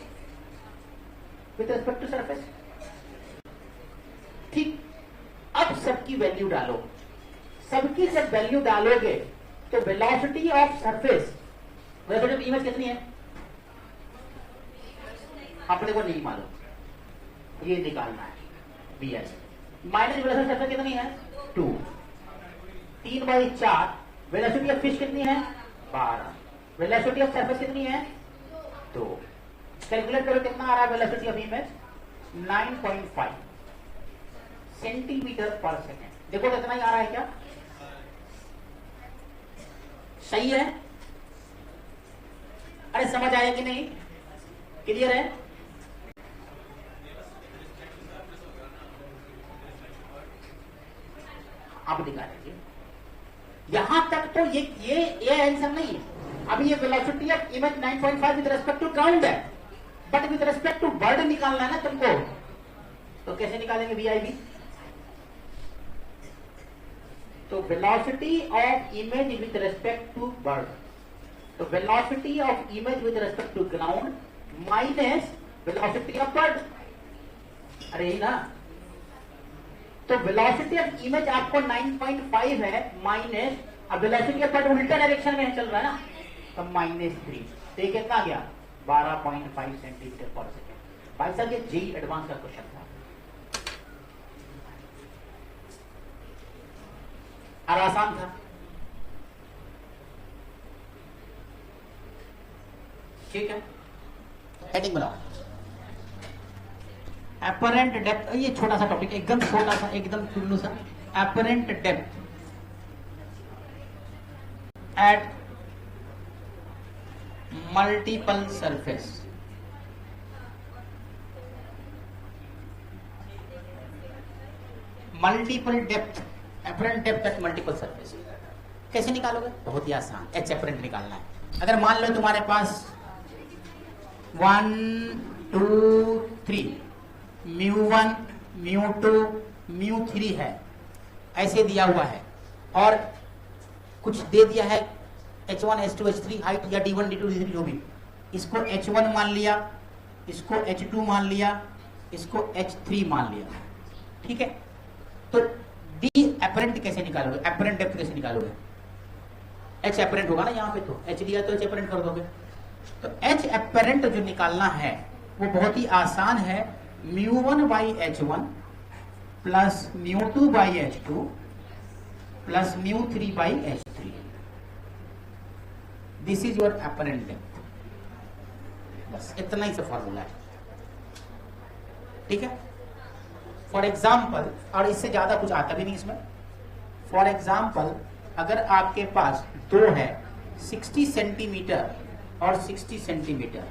with respect to surface. Value डालो, सबकी जब वैल्यू डालोगे तो velocity of surface, velocity of image कितनी है अपने को नहीं मालूम, ये निकालना है B H minus velocity of surface कितनी है 2, 3/4 वेलोसिटी ऑफ फिश कितनी है 12, वेलोसिटी ऑफ सरफेस कितनी है 2, कैलकुलेट करो कितना आ रहा है वेलोसिटी ऑफ इमेज 9.5 सेंटीमीटर पर सेकेंड। देखो कितना ही आ रहा है, क्या सही है? अरे समझ आया कि नहीं, क्लियर है? आप दिखा दीजिए, यहां तक तो ये आंसर नहीं है। अभी ये velocity of image 9.5 with respect to ground है, but with respect to bird निकालना है ना तुमको, तो कैसे निकालेंगे VIB? तो velocity of image with respect to bird, तो velocity of image with respect to ground minus velocity of bird, अरे यही ना। तो वेलोसिटी ऑफ इमेज आपको 9.5 है माइनस, अब वेलोसिटी ऑफ बर्ड उल्टा डायरेक्शन में चल रहा है ना, तो -3, तो ये कितना गया 12.5 सेंटीमीटर पर सेकेंड। भाई साहब ये जेईई एडवांस का क्वेश्चन था और आसान था, ठीक है? हेडिंग बनाओ, एपरेंट डेप्थ, ये छोटा सा टॉपिक, एकदम छोटा सा, एकदम टुल्लू सा। Apparent depth at multiple surface, multiple depth, apparent depth at multiple surface कैसे निकालोगे? बहुत ही आसान, एच एपरेंट निकालना है। अगर मान लो तुम्हारे पास 1 2 3 μ1 μ2 μ3 है, ऐसे दिया हुआ है, और कुछ दे दिया है H1 H2 H3 हाइट या D1 D2 D3 जो भी, इसको H1 मान लिया, इसको H2 मान लिया, इसको H3 मान लिया, ठीक है? तो D एपरेंट कैसे निकालोगे? एपरेंट डेप्थ कैसे निकालोगे? H एपरेंट होगा ना यहाँ पे, तो H दिया तो H एपरेंट कर दोगे। तो H एपरेंट जो निकालना है वो बहुत ही आसान है, μ1/H1 plus μ2/H2 plus μ3/H3, this is your apparent depth. बस इतना ही से फॉर्मूला है, ठीक है? फॉर एग्जाम्पल, और इससे ज्यादा कुछ आता भी नहीं इसमें। फॉर एग्जाम्पल, अगर आपके पास दो है 60 सेंटीमीटर और 60 सेंटीमीटर,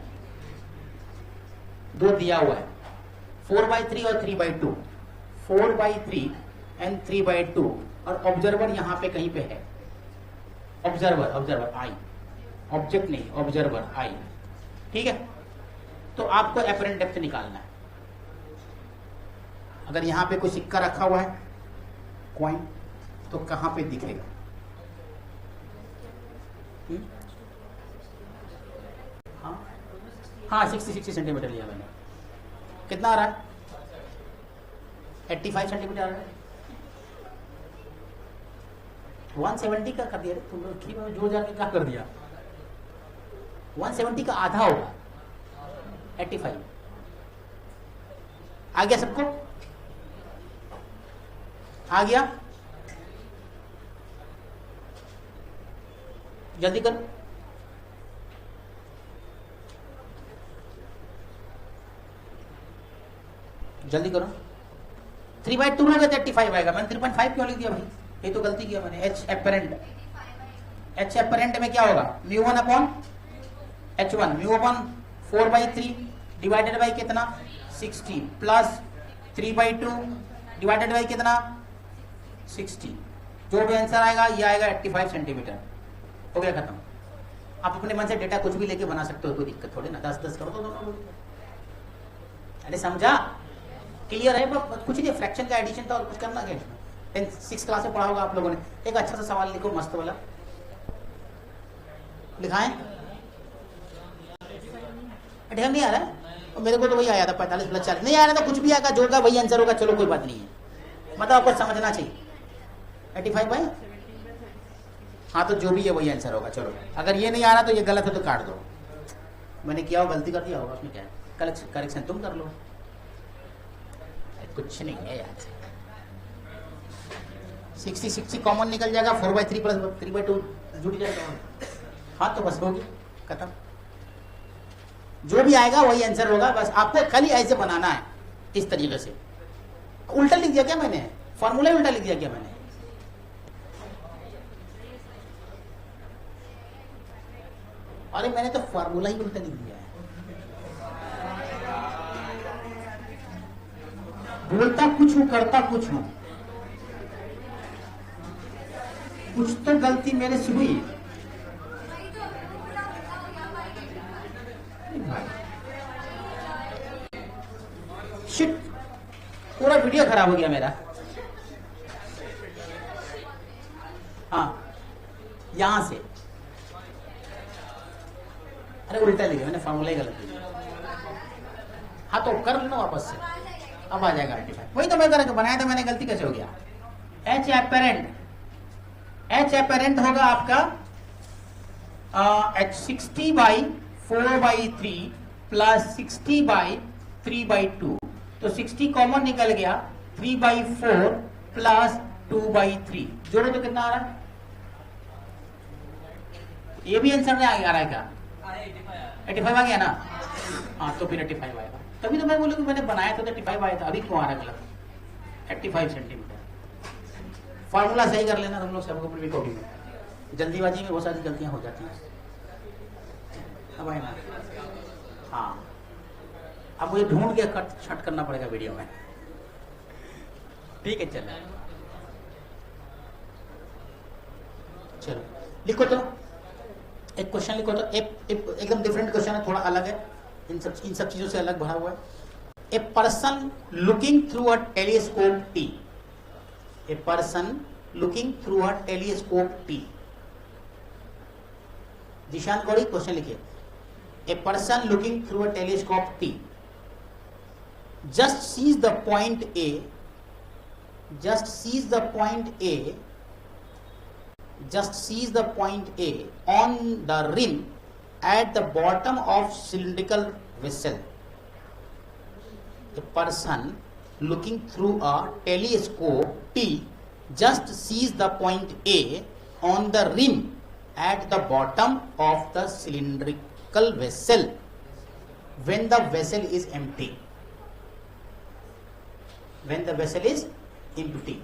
दो दिया हुआ है 4/3 और 3/2, 4/3 एंड 3/2, और ऑब्जर्वर यहां पे कहीं पे है, ऑब्जर्वर आई, ऑब्जेक्ट नहीं, ऑब्जर्वर आई, ठीक है? तो आपको एपरेंट डेप्थ निकालना है। अगर यहां पे कोई सिक्का रखा हुआ है, कॉइन, तो कहां पे दिखेगा? हाँ 60 सेंटीमीटर लिया मैंने, कितना आ रहा है? 85 सेंटीमीटर आ रहा है। 170 का कर दिया तुम लोग, ठीक है? जोड़ जाके क्या कर दिया? 170 का आधा होगा 85। आ गया सबको? आ गया? जल्दी करो, जल्दी करो। 3/2 लोगे तो 85 आएगा। मैंने 3.5 क्यों लिख दिया भाई? ये तो गलती किया मैंने। H एपरेंट, H एपरेंट में क्या होगा? μ1/H1, μ1 4/3 डिवाइडेड बाई कितना? 60 प्लस 3/2 डिवाइडेड बाई कितना? 60। जो भी आंसर आएगा ये आएगा 85 सेंटीमीटर। हो गया खत्म। आप अपने मन से डेटा कुछ भी लेके बना सकते हो, कोई दिक्कत थोड़ी ना। 10-10 करो तो दोनों। अरे समझा? क्लियर है? कुछ नहीं, फ्रैक्शन का एडिशन था और कुछ करना क्या इसमें। 6th क्लास में पढ़ा होगा आप लोगों ने। एक अच्छा सा सवाल लिखो, मस्त वाला लिखाएं। ढंग नहीं आ रहा है तो मेरे को तो वही आया था 45 + 40। नहीं आ रहा था, कुछ भी आएगा, जो होगा वही आंसर होगा। चलो कोई बात नहीं है, मतलब आपको समझना चाहिए। 85 बाई, हाँ तो जो भी है वही आंसर होगा। चलो अगर ये नहीं आ रहा तो ये गलत है तो काट दो। मैंने किया हो गलती कर दिया होगा, उसमें क्या है, करेक्शन तुम कर लो, कुछ नहीं है यार। 60 कॉमन निकल जाएगा, 4/3 प्लस 3/2 जुड़ जाएगा। हाँ तो बस होगी खत्म, जो भी आएगा वही आंसर होगा। बस आपको खाली ऐसे बनाना है इस तरीके से। उल्टा लिख दिया क्या मैंने, फॉर्मूला उल्टा लिख दिया क्या मैंने? अरे मैंने तो फॉर्मूला ही उल्टा लिख दिया है। बोलता कुछ हूं करता कुछ हूं, कुछ तो गलती मेरे से हुई। शिट, पूरा वीडियो खराब हो गया मेरा। हाँ यहां से, अरे उल्टा लिखा मैंने, फॉर्मूला ही गलत लिखा। हाँ तो कर लेना वापस से, अब आ जाएगा 85। वही तो मैं करेंगे, बनाया था मैंने, गलती कैसे हो गया? एच एपेरेंट होगा आपका एच 60/4/3 प्लस 60/3/2। तो 60 कॉमन निकल गया, 3/4 प्लस 2/3 जोड़ो तो कितना आ रहा है? ये भी आंसर नहीं आ रहा है क्या? 85 आ गया ना? हाँ तो फिर 85 आएगा। तभी तो मैं बोलूँ कि मैंने बनाया था तो 85 आया था, अभी क्यों आ रहा है गलत? 85 सेंटीमीटर। फॉर्मूला सही कर लेना तुम लोग सबको पूरी कॉपी में, जल्दीबाजी में बहुत सारी गलतियां हो जाती हैं। अब आए ना, हाँ अब मुझे ढूंढ के कट छट करना पड़ेगा वीडियो में, ठीक है? चलो लिखो तो, एक क्वेश्चन लिखो तो, एकदम डिफरेंट क्वेश्चन है, थोड़ा अलग है, इन सब चीजों से अलग भरा हुआ है। A person looking through a telescope T, a person looking through a telescope T. Zeeshan Gaudi question लिखिए। A person looking through a telescope T just sees the point A, just sees the point A, just sees the point A on the rim at the bottom of cylindrical vessel. A person looking through a telescope T just sees the point A on the rim at the bottom of the cylindrical vessel when the vessel is empty. When the vessel is empty.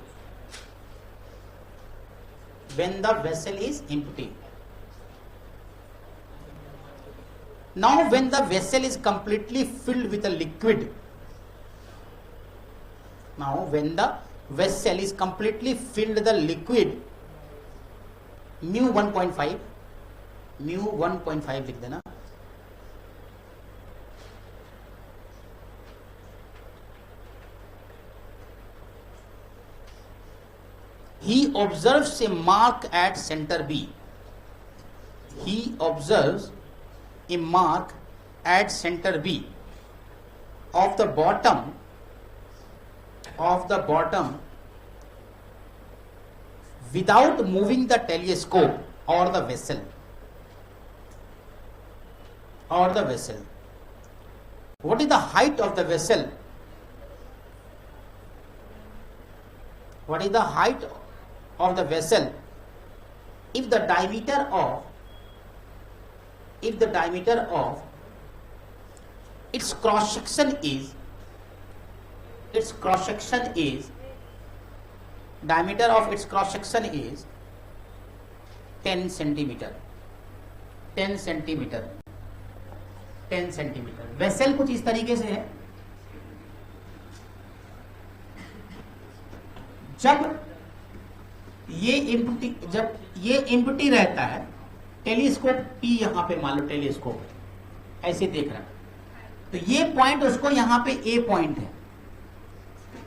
When the vessel is empty. Now when the vessel is completely filled with a liquid, now when the vessel is completely filled with the liquid, mu 1.5, mu 1.5 लिख देना। He observes a mark at center B. He observes a mark at center B of the bottom without moving the telescope or the vessel. What is the height of the vessel? What is the height of the vessel if the diameter of its cross section is diameter of its cross section is 10 centimeter. 10 centimeter। Vessel कुछ इस तरीके से है, जब ये empty रहता है, telescope T यहां पे मान लो टेलीस्कोप ऐसे देख रहा है, तो ये पॉइंट उसको यहां पे ए पॉइंट है,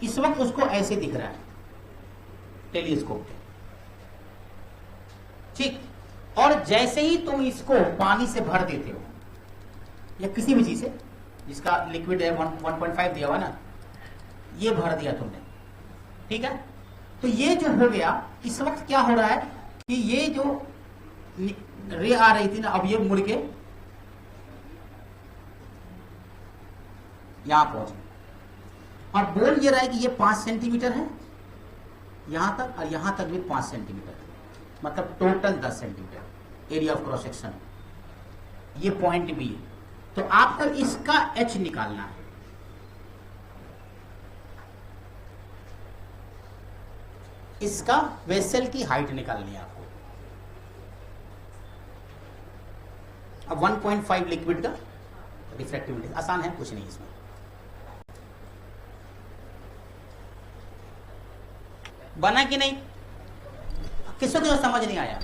इस वक्त उसको ऐसे दिख रहा है टेलीस्कोप, ठीक। और जैसे ही तुम इसको पानी से भर देते हो या किसी भी चीज से, जिसका लिक्विड है 1.5 दिया हुआ ना, ये भर दिया तुमने, ठीक है, तो ये जो हो गया, इस वक्त क्या हो रहा है कि ये जो रे आ रही थी ना, अब ये मुड़ के यहां पहुंच गई और बोल ये रहा है कि ये 5 सेंटीमीटर है यहां तक, और यहां तक भी 5 सेंटीमीटर, मतलब total 10 centimetre area of cross section. ये पॉइंट भी है, तो आपको इसका एच निकालना है। इसका वेसल की हाइट निकालनी है आपको। अब 1.5 लिक्विड का रिफ्रैक्टिविटी आसान है, कुछ नहीं इसमें। बना कि नहीं? किसको क्यों समझ नहीं आया?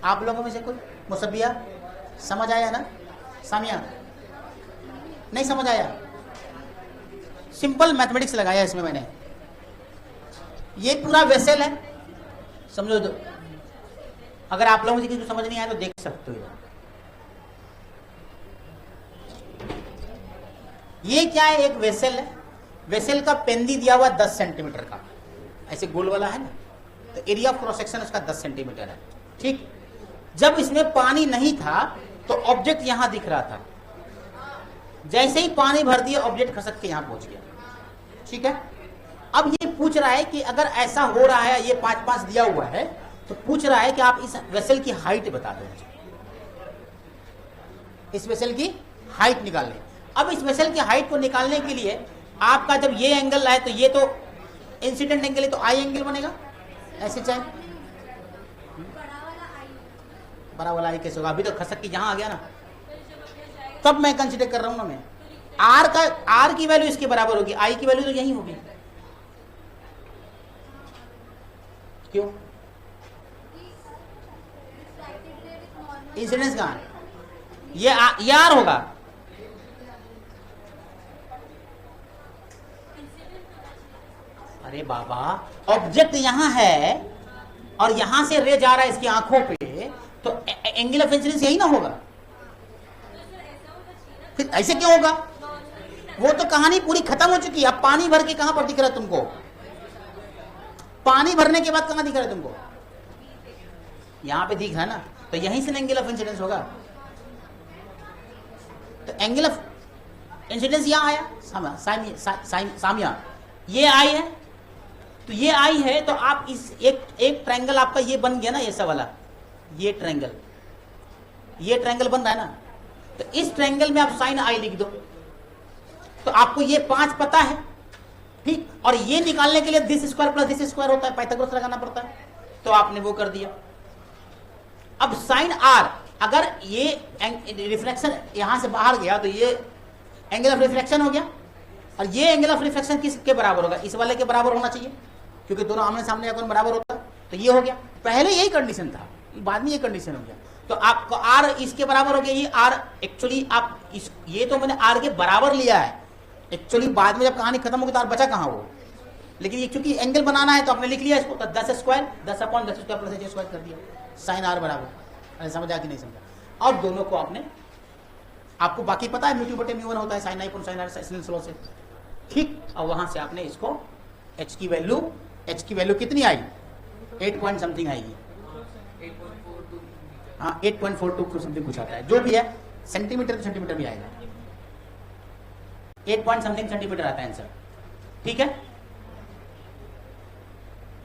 आप लोगों में से कोई मुसब्बिया समझ आया ना? सामिया नहीं समझ आया? सिंपल मैथमेटिक्स लगाया इसमें मैंने। ये पूरा वेसल है, समझो। तो अगर आप लोगों से किसी को समझ नहीं आया तो देख सकते हो। ये क्या है? एक वेसल है। वेसल का पेंदी दिया हुआ 10 सेंटीमीटर का, ऐसे गोल वाला है ना, तो एरिया ऑफ क्रॉस सेक्शन उसका 10 सेंटीमीटर है। ठीक, जब इसमें पानी नहीं था तो ऑब्जेक्ट यहां दिख रहा था। जैसे ही पानी भर दिया, ऑब्जेक्ट खसक के यहां पहुंच गया। ठीक है, अब ये पूछ रहा है कि अगर ऐसा हो रहा है, ये 5-5 दिया हुआ है, तो पूछ रहा है कि आप इस वेसल की हाइट बता दो मुझे। इस वेसल की हाइट निकालने। अब इस वेसल की हाइट को निकालने के लिए आपका जब ये एंगल है तो ये तो इंसिडेंट एंगल है, तो आई एंगल बनेगा। ऐसे चाहे बड़ा वाला आई कैसे होगा? अभी तो खसक के यहां आ गया ना, तब मैं कंसिडर कर रहा हूं ना। मैं आर की वैल्यू इसके बराबर होगी, आई की वैल्यू तो यही होगी। क्यों? इंसिडेंस कहां? ये आर होगा। अरे बाबा, ऑब्जेक्ट यहां है और यहां से रे जा रहा है इसकी आंखों पे, तो एंगल ऑफ इंसिडेंस यही ना होगा। फिर ऐसे क्यों होगा? वो तो कहानी पूरी खत्म हो चुकी है। अब पानी भर के कहां पर दिख रहा है तुमको? पानी भरने के बाद कहां दिख रहा है तुमको? यहां पे दिख रहा है ना, तो यहीं से एंगल ऑफ इंसिडेंस होगा। तो एंगल ऑफ इंसिडेंस यहां आया। सामिया ये आई है, तो ये आई है, तो आप इस एक ट्रायंगल आपका ये बन गया ना, ऐसा वाला, ये ट्रायंगल बन रहा है ना, तो इस ट्रायंगल में आप साइन आई लिख दो। तो आपको ये 5 पता है, ठीक, और ये निकालने के लिए this square plus this square होता है, पाइथागोरस लगाना पड़ता है, तो आपने वो कर दिया। अब साइन आर, अगर ये रिफ्लेक्शन यहां से बाहर गया तो ये एंगल ऑफ रिफ्लेक्शन हो गया, और ये एंगल ऑफ रिफ्लेक्शन किसके बराबर होगा? इस वाले के बराबर होना चाहिए, क्योंकि दोनों आमने सामने अगर बराबर होता तो ये हो गया। पहले यही कंडीशन था, बाद में ये कंडीशन हो गया। तो आपको आर इसके बराबर हो गया। ये आर एक्चुअली आप ये तो मैंने आर के बराबर लिया है, एक्चुअली बाद में जब कहानी खत्म होगी तो आर बचा कहां वो, लेकिन ये चूंकि एंगल बनाना है तो आपने लिख लिया इसको, तो 10 square 10/10 square plus h square कर दिया, साइन आर बराबर। समझा कि नहीं समझा? और दोनों को आपको बाकी पता है μ/μ1 होता है sine i sine r Snell's law से, ठीक। और वहां से आपने इसको h की वैल्यू कितनी आई? 8 पॉइंट समथिंग आएगी। हाँ, 8.42 समथिंग कुछ आता है, जो भी है। सेंटीमीटर तो सेंटीमीटर भी आएगा, 8 पॉइंट समथिंग सेंटीमीटर आता है आंसर, ठीक है।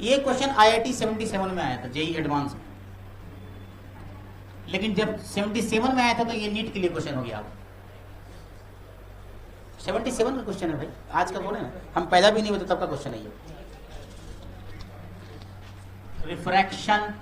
ये क्वेश्चन IIT 77 में आया था, जेई एडवांस में, लेकिन जब 77 में आया था तो ये नीट के लिए क्वेश्चन हो गया। 77 का क्वेश्चन है भाई, आज का बोले ना, हम पैदा भी नहीं होते तब का क्वेश्चन है ये। रिफ्रैक्शन